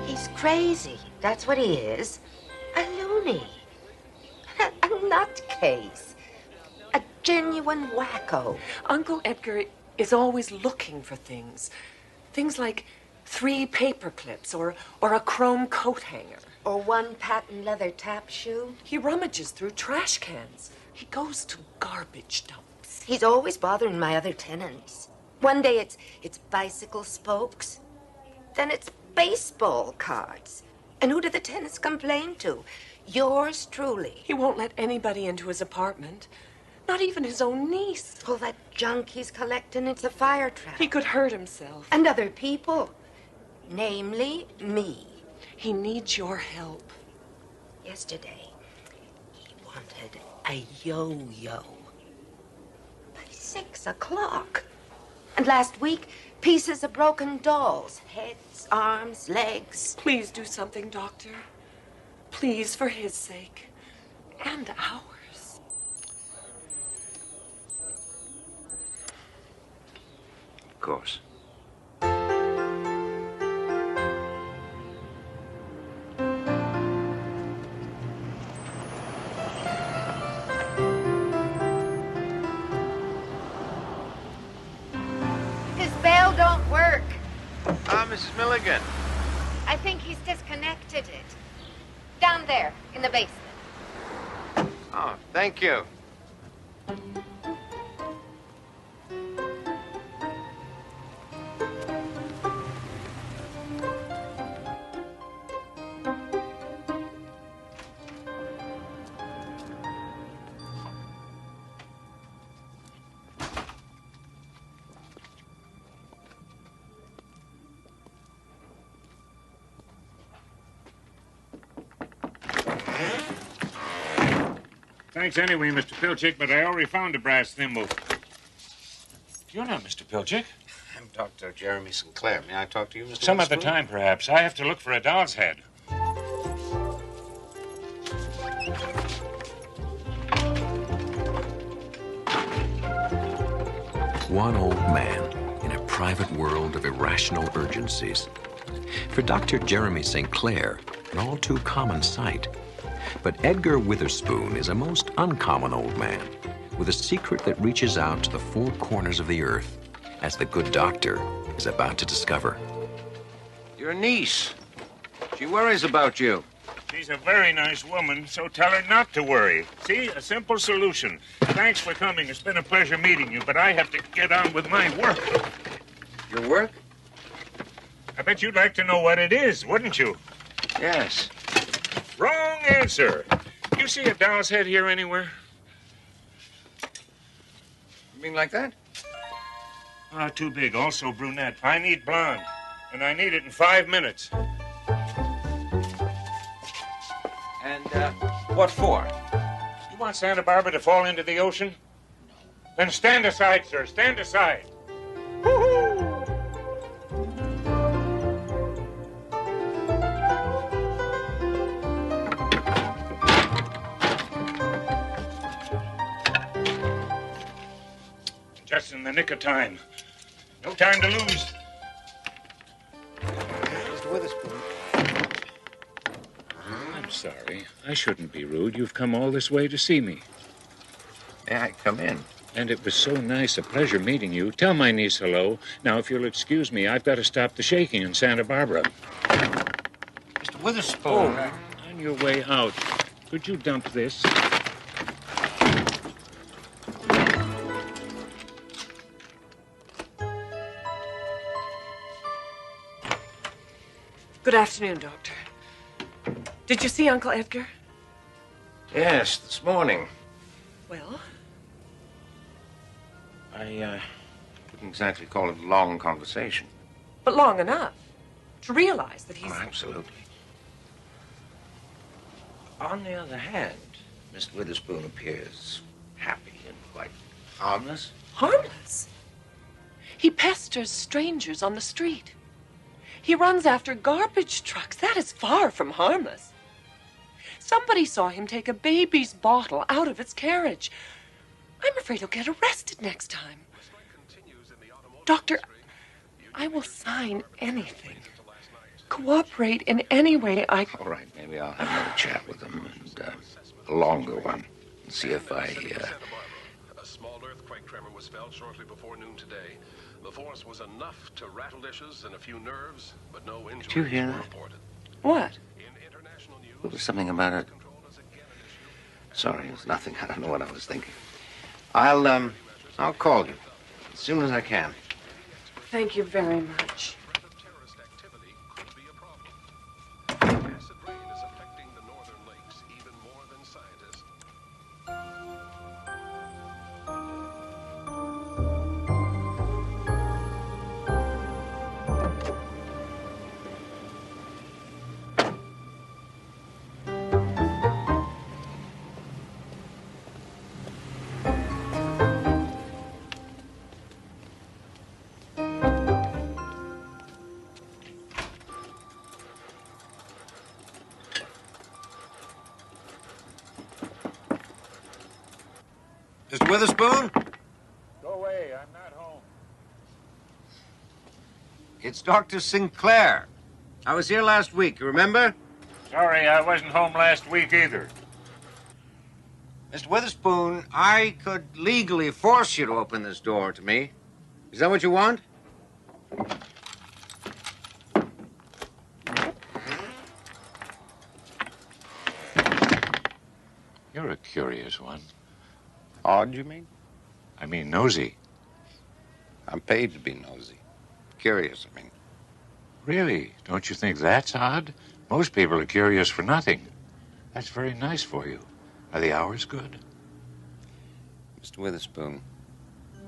N: He's crazy. That's what he is. A loony. A nutcase. A genuine wacko.
U: Uncle Edgar is always looking for things. Things like 3 paper clips or a chrome coat hanger.
N: Or 1 patent leather tap shoe.
U: He rummages through trash cans. He goes to garbage dumps.
N: He's always bothering my other tenants. One day it's bicycle spokes. Then it's baseball cards. And who do the tenants complain to? Yours truly.
U: He won't let anybody into his apartment. Not even his own niece.
N: All that junk he's collecting, it's a fire trap.
U: He could hurt himself.
N: And other people. Namely, me.
U: He needs your help.
N: Yesterday, he wanted a yo-yo. By 6 o'clock. And last week, pieces of broken dolls. Heads, arms, legs.
U: Please do something, Doctor. Please, for his sake. And ours.
M: Of course.
J: His bell don't work.
V: Mrs. Milligan.
J: I think he's disconnected it. Down there, in the basement.
V: Oh, thank you.
X: Thanks anyway, Mr. Pilchick, but I already found a brass thimble. You're not Mr. Pilchick.
P: I'm Dr. Jeremy Sinclair. May I talk to you, Mr.
X: Some other
P: Witherspoon?
X: time, perhaps. I have to look for a doll's head.
C: One old man in a private world of irrational urgencies. For Dr. Jeremy St. Clair, an all too common sight. But Edgar Witherspoon is a most uncommon old man with a secret that reaches out to the 4 corners of the earth, as the good doctor is about to discover.
V: Your niece. She worries about you.
X: She's a very nice woman, so tell her not to worry. See, a simple solution. Thanks for coming. It's been a pleasure meeting you, but I have to get on with my work.
V: Your work?
X: I bet you'd like to know what it is, wouldn't you?
V: Yes.
X: Wrong answer. You see a doll's head here anywhere?
V: You mean like that?
X: Ah, too big. Also brunette. I need blonde. And I need it in 5 minutes.
V: And, what for?
X: You want Santa Barbara to fall into the ocean? Then stand aside, sir. Stand aside. Just in the nick of time. No time to lose. sorry. I shouldn't be rude. You've come all this way to see me.
V: Yeah, come in.
X: And it was so nice, a pleasure meeting you. Tell my niece hello. Now, if you'll excuse me, I've got to stop the shaking in Santa Barbara.
V: Mr. Witherspoon.
X: On your way out, could you dump this?
U: Good afternoon, Doctor. Did you see Uncle Edgar?
V: Yes, this morning.
U: Well?
V: I wouldn't exactly call it a long conversation.
U: But long enough to realize that he's...
V: Oh, absolutely. On the other hand, Mr. Witherspoon appears happy and quite harmless.
U: Harmless? He pesters strangers on the street. He runs after garbage trucks. That is far from harmless. Somebody saw him take a baby's bottle out of its carriage. I'm afraid he'll get arrested next time. Doctor, I will sign anything. Cooperate in any way I...
V: All right, maybe I'll have another chat with him, and a longer one, and see if I...
E: A small earthquake tremor was felt shortly before noon today. The force was enough to rattle dishes and a few nerves, but no injuries
V: Did you hear
E: were
V: that?
E: reported.
U: What?
V: There was something about it. Sorry, it was nothing. I don't know what I was thinking. I'll call you as soon as I can.
U: Thank you very much.
E: Acid rain is affecting the northern lakes even more than scientists.
V: Mr. Witherspoon?
X: Go away. I'm not home.
V: It's Dr. Sinclair. I was here last week, you remember?
X: Sorry, I wasn't home last week either.
V: Mr. Witherspoon, I could legally force you to open this door to me. Is that what you want?
X: You're a curious one.
V: Odd, you mean?
X: I mean nosy.
V: I'm paid to be nosy. Curious, I mean.
X: Really? Don't you think that's odd? Most people are curious for nothing. That's very nice for you. Are the hours good?
V: Mr. Witherspoon,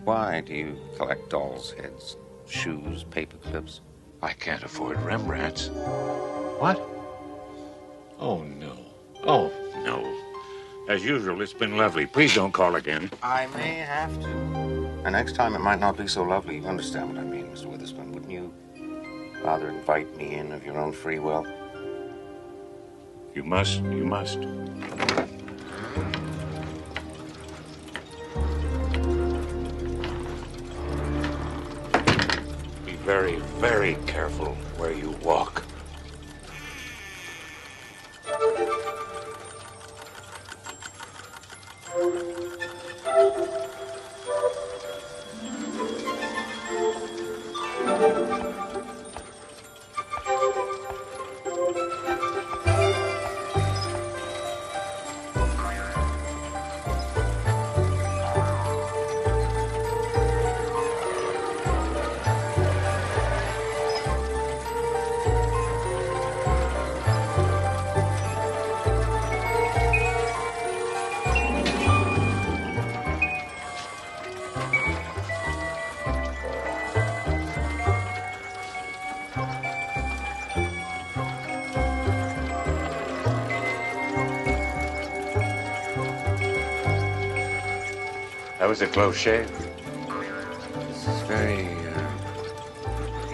V: why do you collect dolls' heads, shoes, paper clips?
X: I can't afford Rembrandts. What? Oh, no. Oh, no. As usual, it's been lovely. Please don't call again.
V: I may have to. And next time it might not be so lovely. You understand what I mean, Mr. Witherspoon, wouldn't you? Rather invite me in of your own free will.
X: You must. You must. Be very, very careful where you walk. That was a close shave.
V: This is very,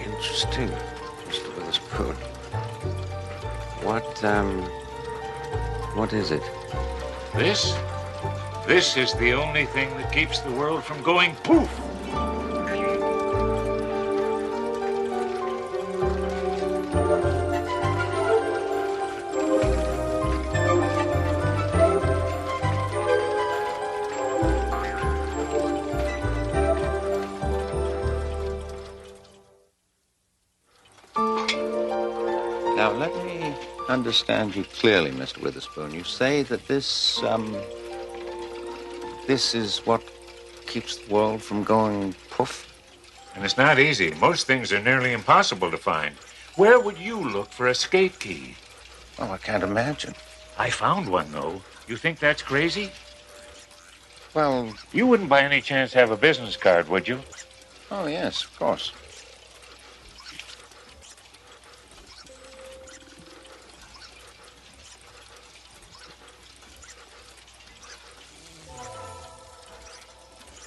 V: interesting, Mr. Witherspoon. What is it?
X: This? This is the only thing that keeps the world from going poof.
V: Now, let me understand you clearly, Mr. Witherspoon. You say that this is what keeps the world from going poof?
X: And it's not easy. Most things are nearly impossible to find. Where would you look for a skate key?
V: Oh, I can't imagine.
X: I found one, though. You think that's crazy?
V: Well...
X: You wouldn't by any chance have a business card, would you?
V: Oh, yes, of course.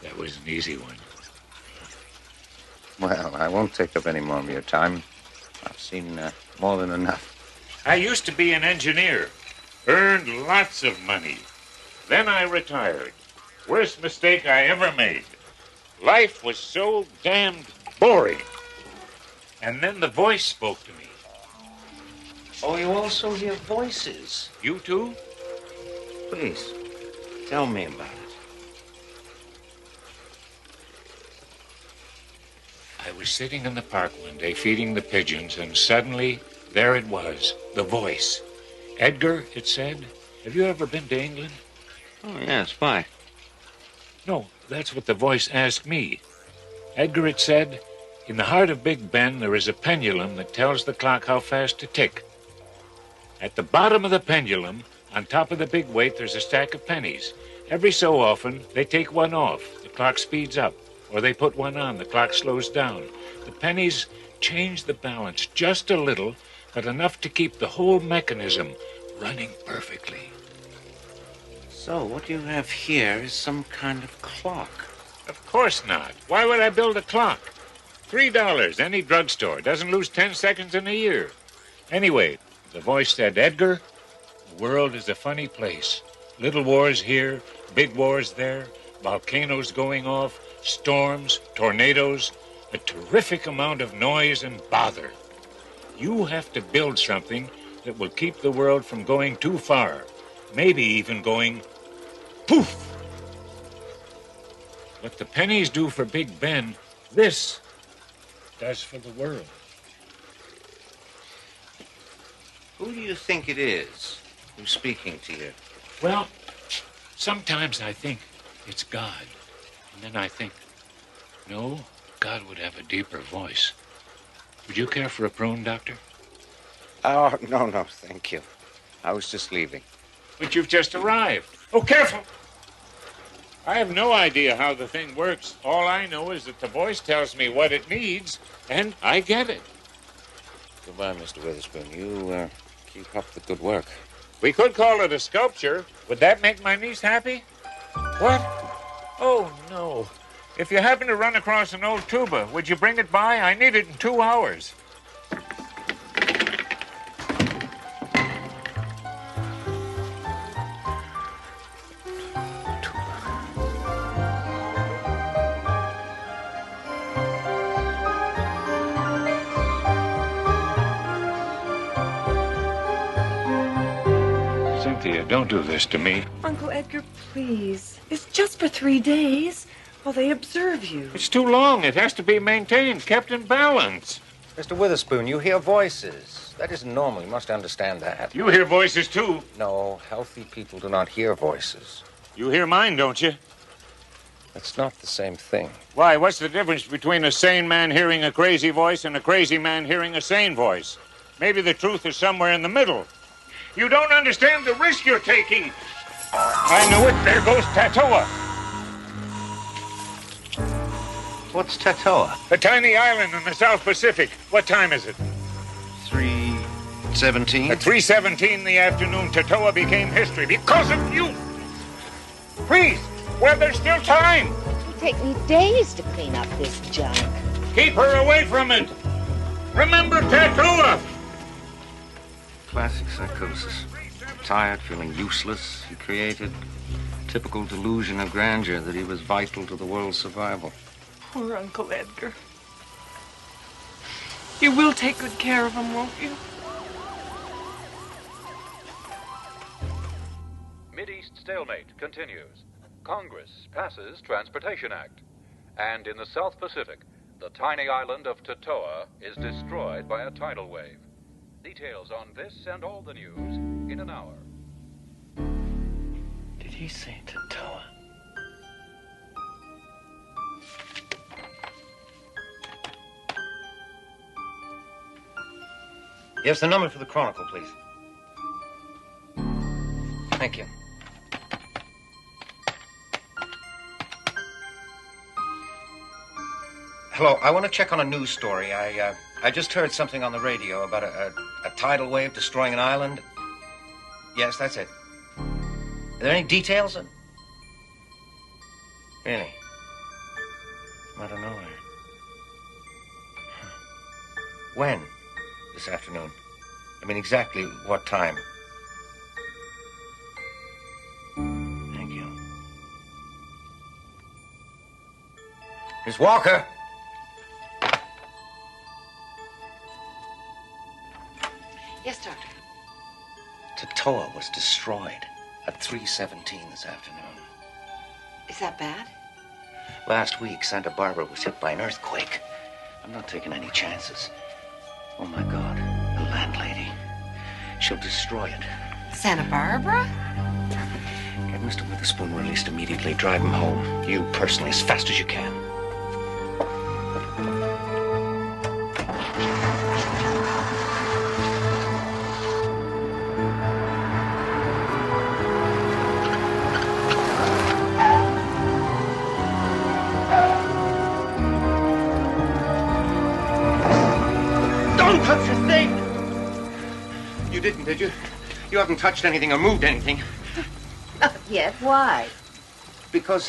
X: That was an easy one.
V: Well, I won't take up any more of your time. I've seen more than enough.
X: I used to be an engineer. Earned lots of money. Then I retired. Worst mistake I ever made. Life was so damned boring. And then the voice spoke to me.
V: Oh, you also hear voices?
X: You too?
V: Please, tell me about it.
X: I was sitting in the park one day feeding the pigeons, and suddenly, there it was, the voice. Edgar, it said. Have you ever been to England?
V: Oh, yes, why?
X: No, that's what the voice asked me. Edgar, it said, in the heart of Big Ben, there is a pendulum that tells the clock how fast to tick. At the bottom of the pendulum, on top of the big weight, there's a stack of pennies. Every so often, they take one off. The clock speeds up. Or they put one on, the clock slows down. The pennies change the balance just a little, but enough to keep the whole mechanism running perfectly.
V: So, what you have here is some kind of clock.
X: Of course not. Why would I build a clock? $3, any drugstore. Doesn't lose 10 seconds in a year. Anyway, the voice said, Edgar, the world is a funny place. Little wars here, big wars there, volcanoes going off, storms, tornadoes, a terrific amount of noise and bother. You have to build something that will keep the world from going too far, maybe even going poof. What the pennies do for Big Ben, this does for the world.
V: Who do you think it is who's speaking to you?
X: Well, sometimes I think it's God. And then I think, no, God would have a deeper voice. Would you care for a prune, Doctor?
V: Oh, no, thank you. I was just leaving.
X: But you've just arrived. Oh, careful! I have no idea how the thing works. All I know is that the voice tells me what it needs, and I get it.
V: Goodbye, Mr. Witherspoon. You keep up the good work.
X: We could call it a sculpture. Would that make my niece happy? What? Oh, no. If you happen to run across an old tuba, would you bring it by? I need it in 2 hours. Cynthia, don't do this to me.
U: Uncle Edgar, please. It's just for 3 days while they observe you.
X: It's too long. It has to be maintained, kept in balance.
V: Mr. Witherspoon, you hear voices. That isn't normal. You must understand that.
X: You hear voices, too.
V: No, healthy people do not hear voices.
X: You hear mine, don't you?
V: It's not the same thing.
X: Why, what's the difference between a sane man hearing a crazy voice and a crazy man hearing a sane voice? Maybe the truth is somewhere in the middle. You don't understand the risk you're taking. I knew it. There goes Tatoa.
V: What's Tatoa?
X: A tiny island in the South Pacific. What time is it?
V: 3:17.
X: At 3:17 in the afternoon, Tatoa became history because of you. Please, well, there's still time.
N: It'll take me days to clean up this junk.
X: Keep her away from it. Remember Tatoa.
V: Classic psychosis. Tired, feeling useless, he created a typical delusion of grandeur that he was vital to the world's survival.
U: Poor Uncle Edgar. You will take good care of him, won't you?
F: Mideast stalemate continues. Congress passes Transportation Act. And in the South Pacific, the tiny island of Tatoa is destroyed by a tidal wave. Details on this and all the news in an hour.
R: Did he say Tatoa?
V: Yes, the number for the Chronicle, please. Thank you. Hello, I want to check on a news story. I just heard something on the radio about a tidal wave destroying an island. Yes, that's it. Are there any details? Really? I don't know. When? This afternoon. I mean, exactly what time? Thank you. Miss Walker!
N: Yes, Doctor.
V: Tatoa was destroyed at 3:17 this afternoon.
N: Is that bad?
V: Last week, Santa Barbara was hit by an earthquake. I'm not taking any chances. Oh, my God. The landlady. She'll destroy it.
N: Santa Barbara?
V: Get Mr. Witherspoon released immediately. Drive him home. You personally, as fast as you can.
R: Touch your thing!
V: You didn't, did you? You haven't touched anything or moved anything.
N: Not yet. Why?
V: Because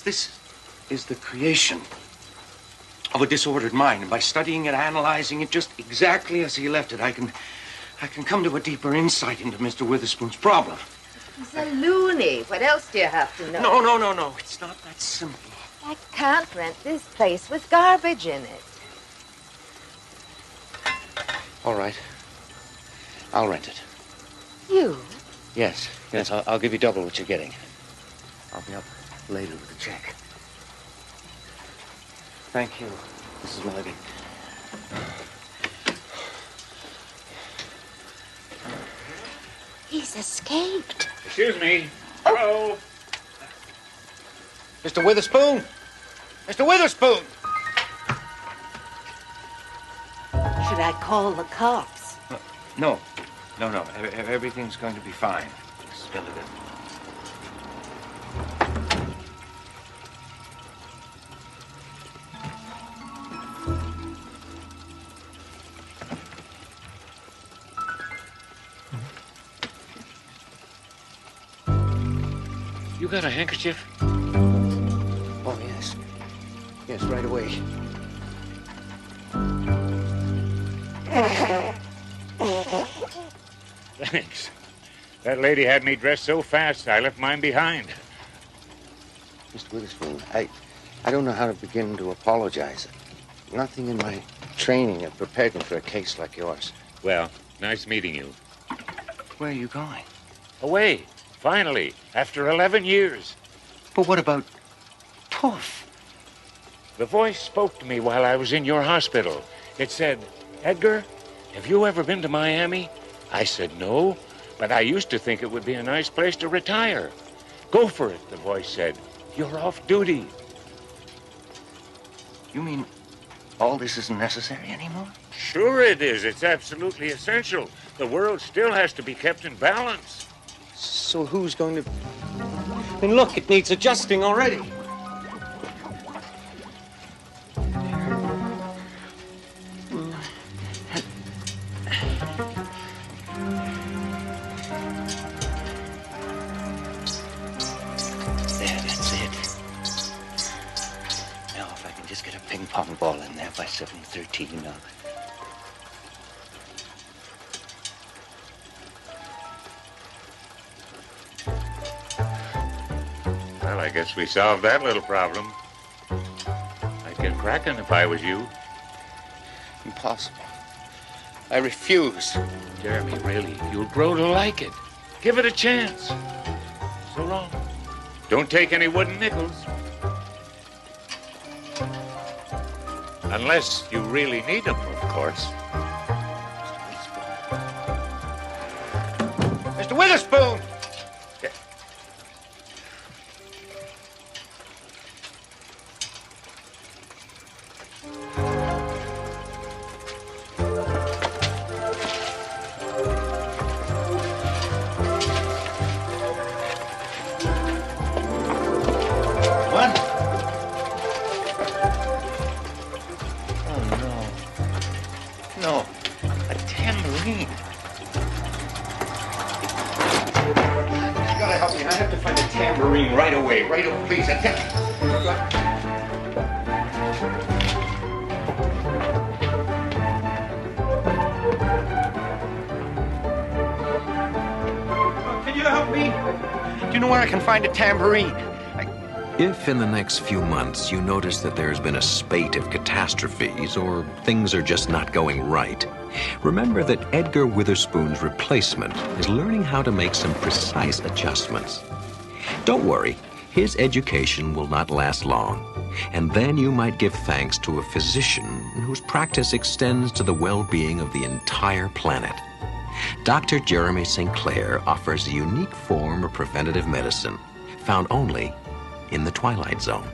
V: this is the creation of a disordered mind. And by studying it, analyzing it just exactly as he left it, I can come to a deeper insight into Mr. Witherspoon's problem.
N: He's a loony. What else do you have to know?
V: No. It's not that simple.
N: I can't rent this place with garbage in it.
V: All right. I'll rent it.
N: You?
V: Yes. I'll give you double what you're getting. I'll be up later with a check. Thank you, Mrs. Milligan.
N: He's escaped.
X: Excuse me. Hello.
V: Mr. Witherspoon! Mr. Witherspoon!
N: Should I call the cops?
V: No. Everything's going to be fine, Mrs. Milligan.
X: You got a handkerchief?
V: Oh, yes. Yes, right away.
X: Thanks. That lady had me dressed so fast, I left mine behind.
V: Mr. Witherspoon, I don't know how to begin to apologize. Nothing in my training had prepared me for a case like yours.
X: Well, nice meeting you.
V: Where are you going?
X: Away, finally, after 11 years.
V: But what about Tuff?
X: The voice spoke to me while I was in your hospital. It said, "Edgar, have you ever been to Miami?" I said, "No, but I used to think it would be a nice place to retire." "Go for it," the voice said. "You're off duty."
V: You mean all this isn't necessary anymore?
X: Sure it is. It's absolutely essential. The world still has to be kept in balance.
V: So who's going to... I mean, look, it needs adjusting already. Pong ball in there by 7:13.
X: Well, I guess we solved that little problem. I'd get cracking if I was you.
V: Impossible. I refuse.
X: Jeremy, really, you'll grow to like it. Give it a chance. So long. Don't take any wooden nickels. Unless you really need them, of course.
V: Witherspoon! What? Oh, no. No. A tambourine. You gotta help me. I have to find a tambourine right away. Right away, please. Can you help me? Do you know where I can find a tambourine?
C: If in the next few months you notice that there's been a spate of catastrophes or things are just not going right, remember that Edgar Witherspoon's replacement is learning how to make some precise adjustments. Don't worry, his education will not last long, and then you might give thanks to a physician whose practice extends to the well-being of the entire planet. Dr. Jeremy St. Clair offers a unique form of preventative medicine found only in the Twilight Zone.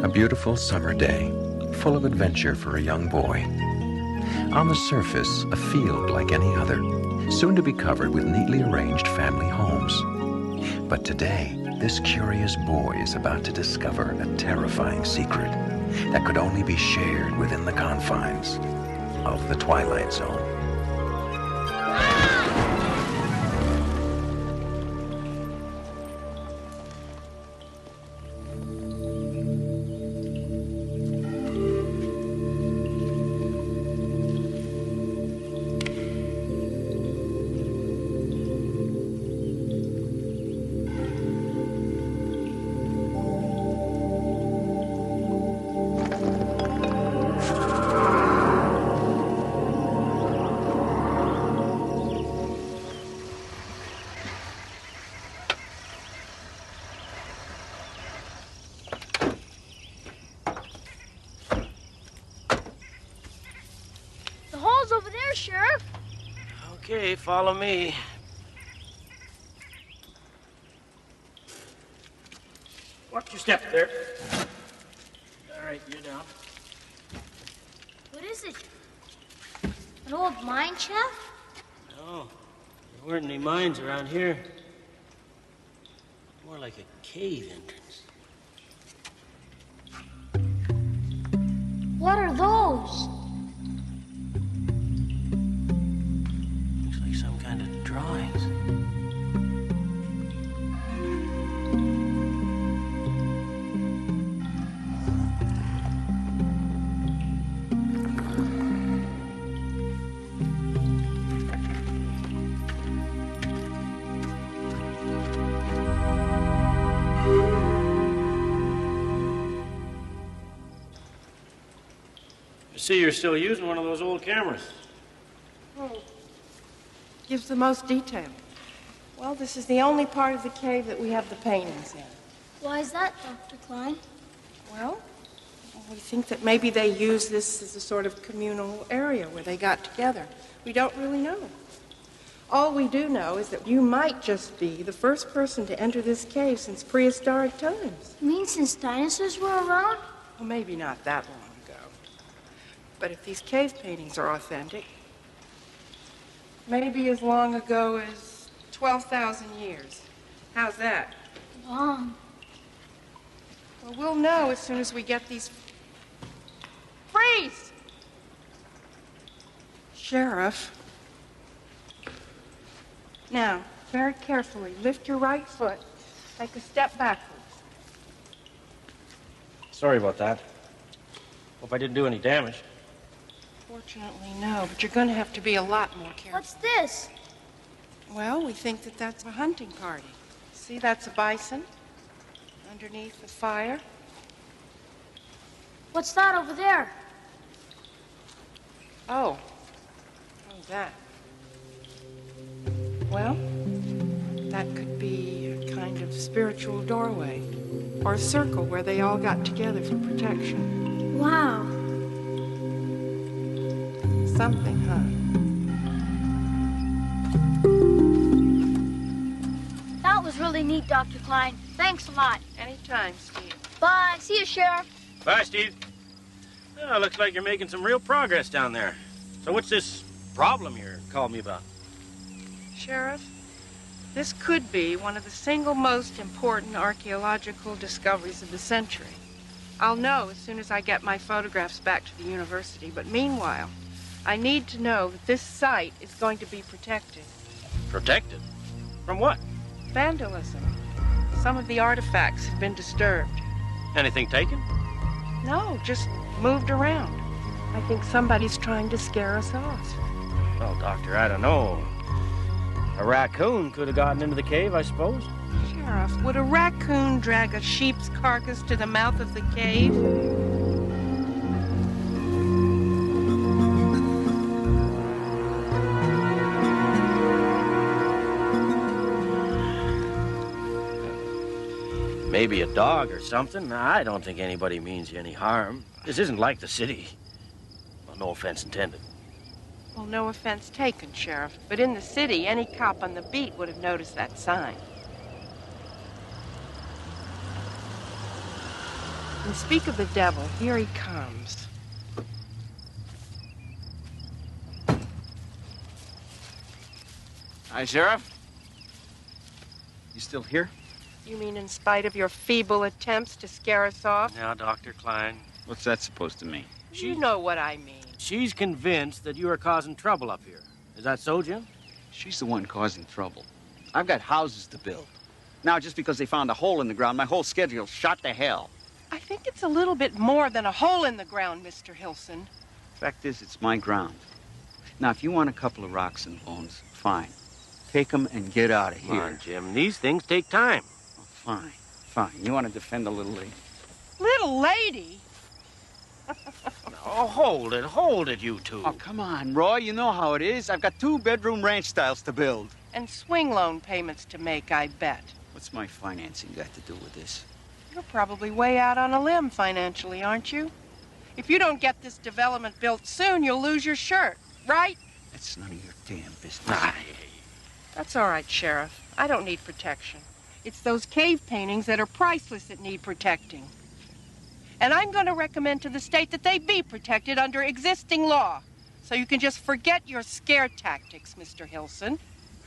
C: A beautiful summer day, full of adventure for a young boy. On the surface, a field like any other, soon to be covered with neatly arranged family homes. But today, this curious boy is about to discover a terrifying secret that could only be shared within the confines of the Twilight Zone.
I: The hole's over there, Sheriff.
R: Okay, follow me.
A: Watch your step there. All right, you're down.
I: What is it? An old mine shaft?
R: No, there weren't any mines around here. More like a cave entrance.
I: What are those?
R: Looks like some kind of drawings.
A: See, you're still using one of those old cameras.
J: Gives the most detail. Well, this is the only part of the cave that we have the paintings in.
I: Why is that, Dr. Klein?
J: Well,
B: We think that maybe they used this as a sort of communal area where they got together. We don't really know. All we do know is that you might just be the first person to enter this cave since prehistoric times.
I: You mean since dinosaurs were around?
B: Well, maybe not that long ago. But if these cave paintings are authentic, maybe as long ago as 12,000 years. How's that?
I: Long.
B: Well, we'll know as soon as we get these... Freeze! Sheriff. Now, very carefully, lift your right foot. Take a step backwards.
A: Sorry about that. Hope I didn't do any damage.
B: Fortunately, no, but you're going to have to be a lot more careful.
I: What's this?
B: Well, we think that that's a hunting party. See, that's a bison underneath the fire.
I: What's that over there?
B: Oh, that. Well, that could be a kind of spiritual doorway or a circle where they all got together for protection.
I: Wow.
B: Something, huh?
I: That was really neat, Dr. Klein. Thanks a lot.
B: Anytime, Steve.
I: Bye. See you, Sheriff.
A: Bye, Steve. Oh, looks like you're making some real progress down there. So what's this problem you're calling me about?
B: Sheriff, this could be one of the single most important archaeological discoveries of the century. I'll know as soon as I get my photographs back to the university, but meanwhile, I need to know that this site is going to be protected.
A: Protected? From what?
B: Vandalism. Some of the artifacts have been disturbed.
A: Anything taken?
B: No, just moved around. I think somebody's trying to scare us off.
A: Well, Doctor, I don't know. A raccoon could have gotten into the cave, I suppose.
B: Sheriff, would a raccoon drag a sheep's carcass to the mouth of the cave?
A: Maybe a dog or something. I don't think anybody means you any harm. This isn't like the city. Well, no offense intended.
B: Well, no offense taken, Sheriff. But in the city, any cop on the beat would have noticed that sign. And speak of the devil, here he comes.
L: Hi, Sheriff. You still here?
B: You mean in spite of your feeble attempts to scare us off?
A: Now, Dr. Klein.
L: What's that supposed to mean?
B: You know what I mean.
A: She's convinced that you are causing trouble up here. Is that so, Jim?
L: She's the one causing trouble. I've got houses to build. Now, just because they found a hole in the ground, my whole schedule's shot to hell.
B: I think it's a little bit more than a hole in the ground, Mr. Hilson.
L: Fact is, it's my ground. Now, if you want a couple of rocks and bones, fine. Take them and get out of here.
A: Come on, Jim. These things take time.
L: Oh, fine, fine. You want to defend the little lady?
B: Little lady?
A: Oh, hold it, you two.
L: Oh, come on, Roy. You know how it is. I've got 2-bedroom ranch styles to build.
B: And swing loan payments to make, I bet.
L: What's my financing got to do with this?
B: You're probably way out on a limb financially, aren't you? If you don't get this development built soon, you'll lose your shirt, right?
L: That's none of your damn business.
B: That's all right, Sheriff. I don't need protection. It's those cave paintings that are priceless that need protecting. And I'm going to recommend to the state that they be protected under existing law. So you can just forget your scare tactics, Mr. Hilson.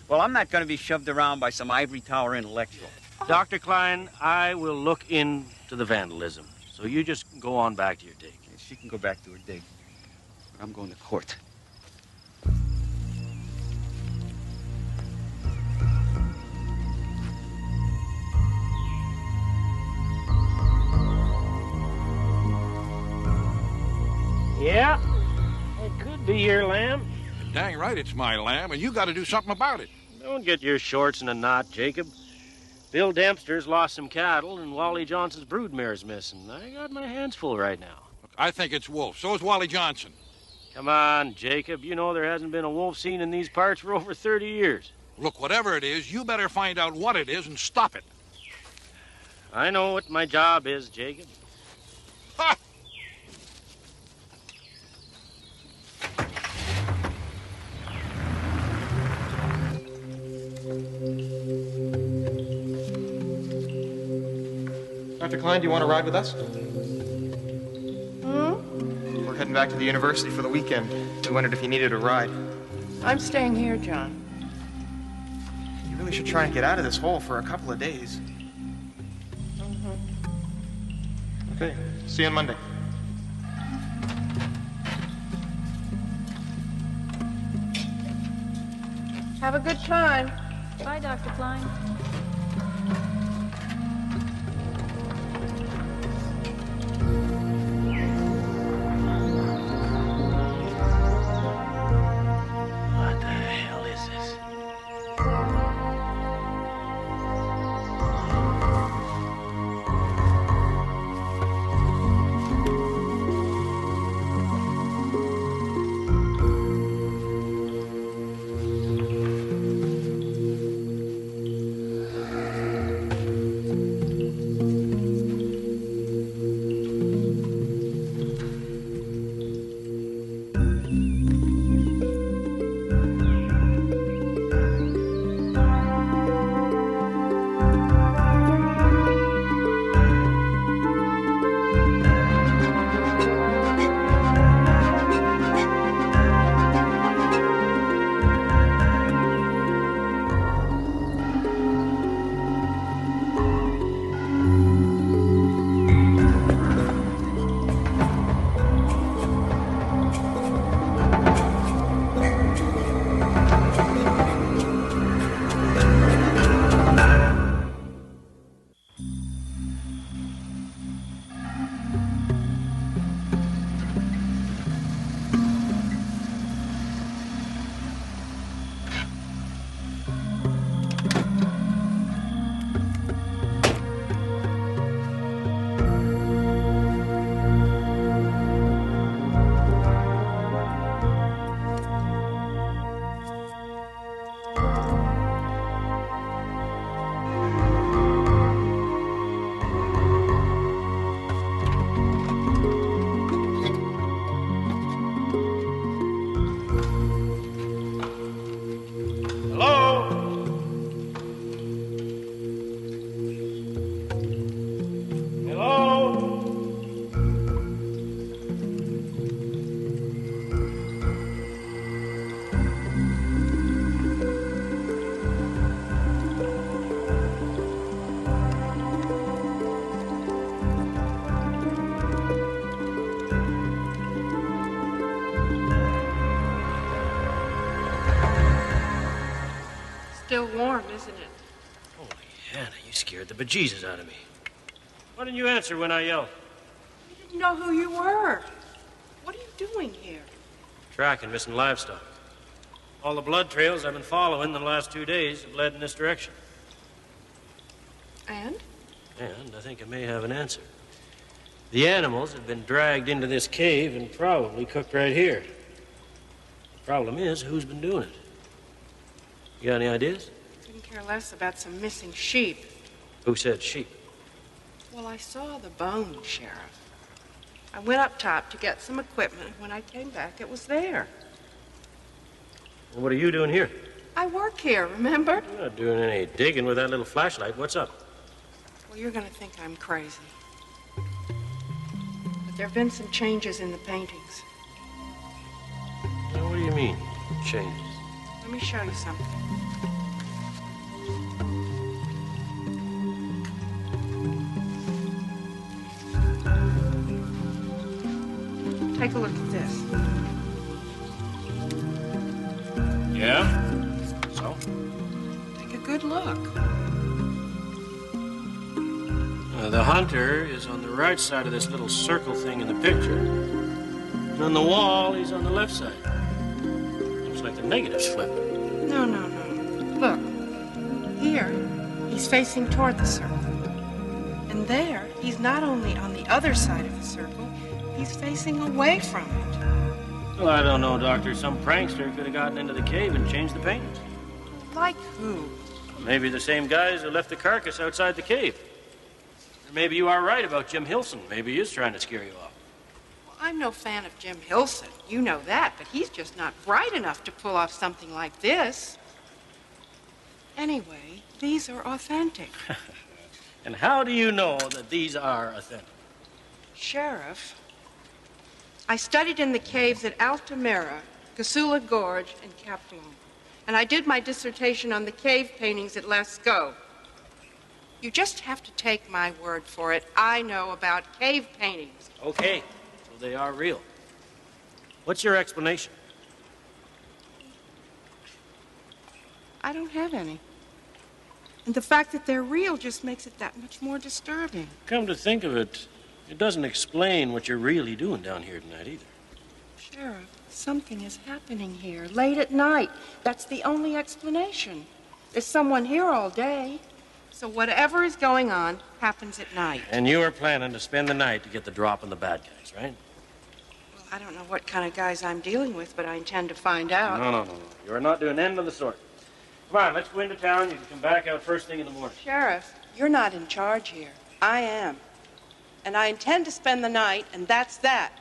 L: Well, I'm not going to be shoved around by some ivory tower intellectual.
A: Dr. Klein, I will look into the vandalism. So you just go on back to your dig.
L: She can go back to her dig. But I'm going to court.
A: Yeah, it could be your lamb.
T: Dang right it's my lamb, and you got to do something about it.
A: Don't get your shorts in a knot, Jacob. Bill Dempster's lost some cattle, and Wally Johnson's broodmare's missing. I got my hands full right now.
T: Look, I think it's Wolf. So is Wally Johnson.
A: Come on, Jacob. You know there hasn't been a wolf seen in these parts for over 30 years.
T: Look, whatever it is, you better find out what it is and stop it.
A: I know what my job is, Jacob.
T: Ha!
G: Dr. Klein, do you want to ride with us?
B: Hmm?
G: We're heading back to the university for the weekend. We wondered if you needed a ride.
B: I'm staying here, John.
G: You really should try and get out of this hole for a couple of days. Okay, see you on Monday.
B: Have a good time.
I: Bye, Dr. Klein.
R: What the hell is this?
B: Still warm, isn't it?
A: Holy Hannah, you scared the bejesus out of me. Why didn't you answer when I yelled?
B: I didn't know who you were. What are you doing here?
A: Tracking missing livestock. All the blood trails I've been following the last 2 days have led in this direction.
B: And?
A: And I think I may have an answer. The animals have been dragged into this cave and probably cooked right here. The problem is, who's been doing it? You got any ideas?
B: Couldn't care less about some missing sheep.
A: Who said sheep?
B: Well, I saw the bone, Sheriff. I went up top to get some equipment, and when I came back, it was there.
A: Well, what are you doing here?
B: I work here, remember?
A: You're not doing any digging with that little flashlight. What's up?
B: Well, you're gonna think I'm crazy. But there have been some changes in the paintings.
A: Now, what do you mean, changes?
B: Let me show you something. Take a look at this.
A: Yeah? So?
B: Take a good look.
A: The hunter is on the right side of this little circle thing in the picture. And on the wall, he's on the left side. Looks like the negative's flipped.
B: No, no, no. Look. Here, he's facing toward the circle. And there, he's not only on the other side of the circle, he's facing away from it.
A: Well, I don't know, Doctor. Some prankster could have gotten into the cave and changed the paintings.
B: Like who?
A: Maybe the same guys who left the carcass outside the cave. Or maybe you are right about Jim Hilson. Maybe he is trying to scare you off.
B: Well, I'm no fan of Jim Hilson. You know that, but he's just not bright enough to pull off something like this. Anyway, these are authentic.
H: And how do you know that these are authentic?
B: Sheriff, I studied in the caves at Altamira, Casula Gorge, and Caplon. And I did my dissertation on the cave paintings at Lascaux. You just have to take my word for it. I know about cave paintings.
H: Okay, so they are real. What's your explanation?
B: I don't have any. And the fact that they're real just makes it that much more disturbing.
H: Come to think of it, it doesn't explain what you're really doing down here tonight either.
B: Sheriff, something is happening here late at night. That's the only explanation. There's someone here all day. So whatever is going on happens at night.
H: And you are planning to spend the night to get the drop on the bad guys, right?
B: Well, I don't know what kind of guys I'm dealing with, but I intend to find out.
H: No. You're not doing anything of the sort. Come on, let's go into town. You can come back out first thing in the morning.
B: Sheriff, you're not in charge here. I am. And I intend to spend the night, and that's that.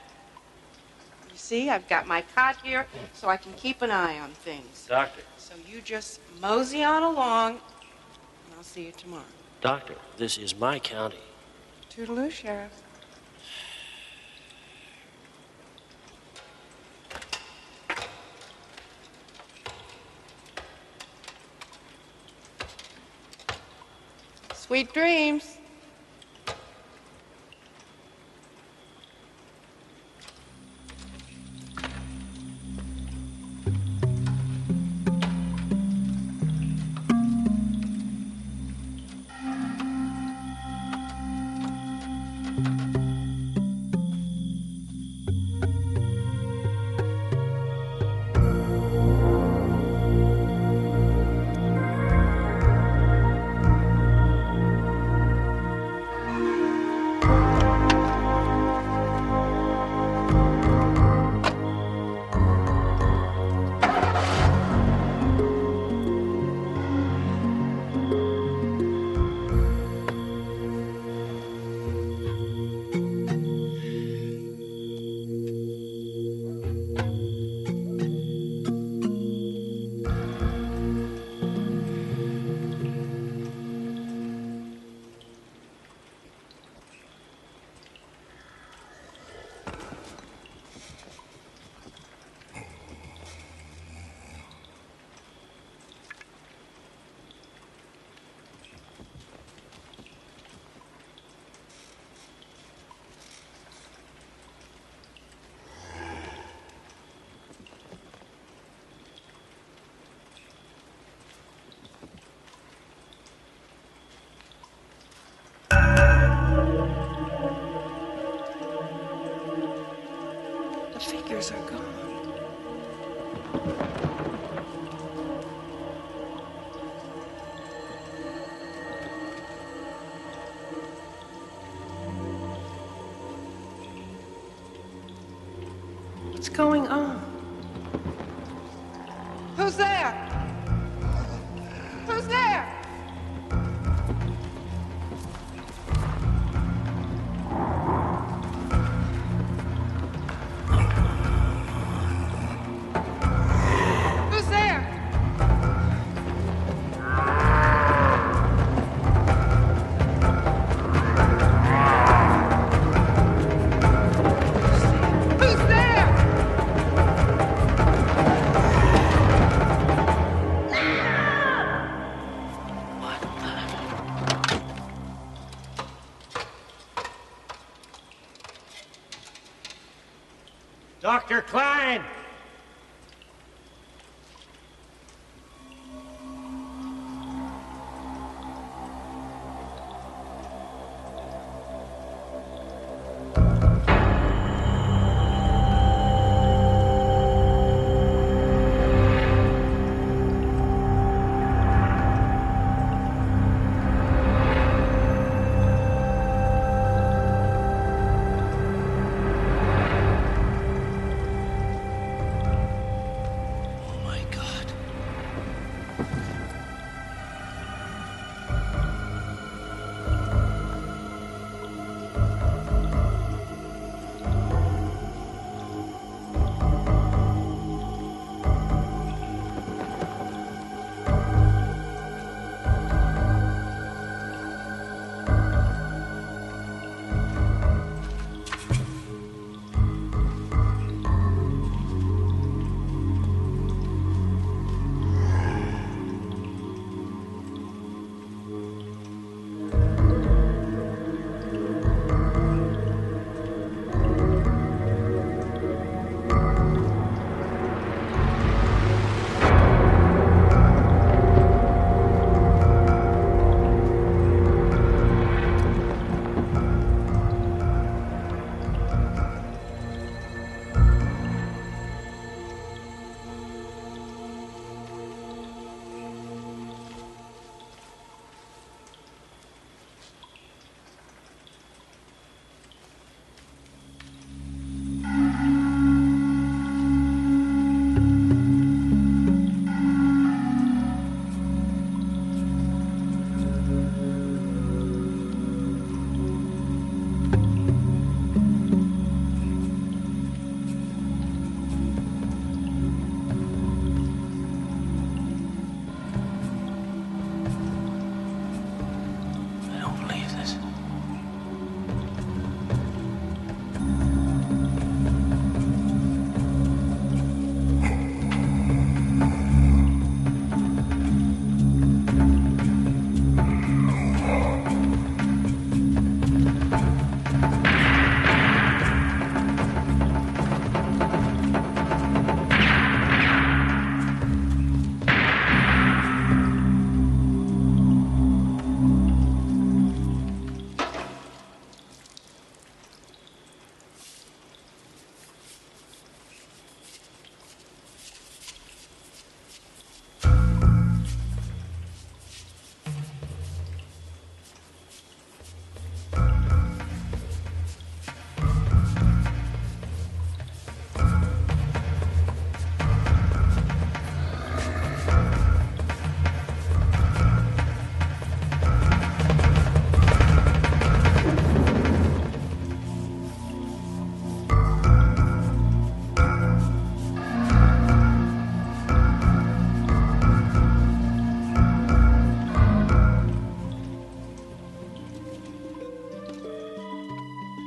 B: You see, I've got my cot here so I can keep an eye on things.
H: Doctor.
B: So you just mosey on along, and I'll see you tomorrow.
H: Doctor, this is my county.
B: Toodaloo, Sheriff. Sweet dreams. Figures are gone. What's going on? Who's there? Who's there?
H: Dr. Klein!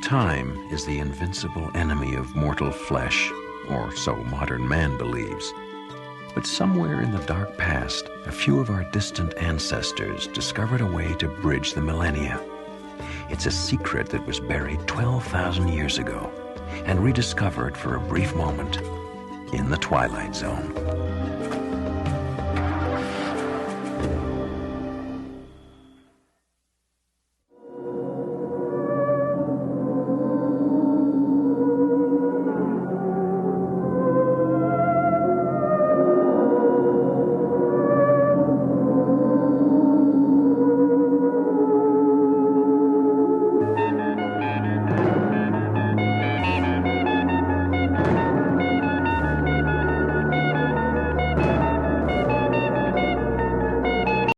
C: Time is the invincible enemy of mortal flesh, or so modern man believes. But somewhere in the dark past, a few of our distant ancestors discovered a way to bridge the millennia. It's a secret that was buried 12,000 years ago and rediscovered for a brief moment in the Twilight Zone.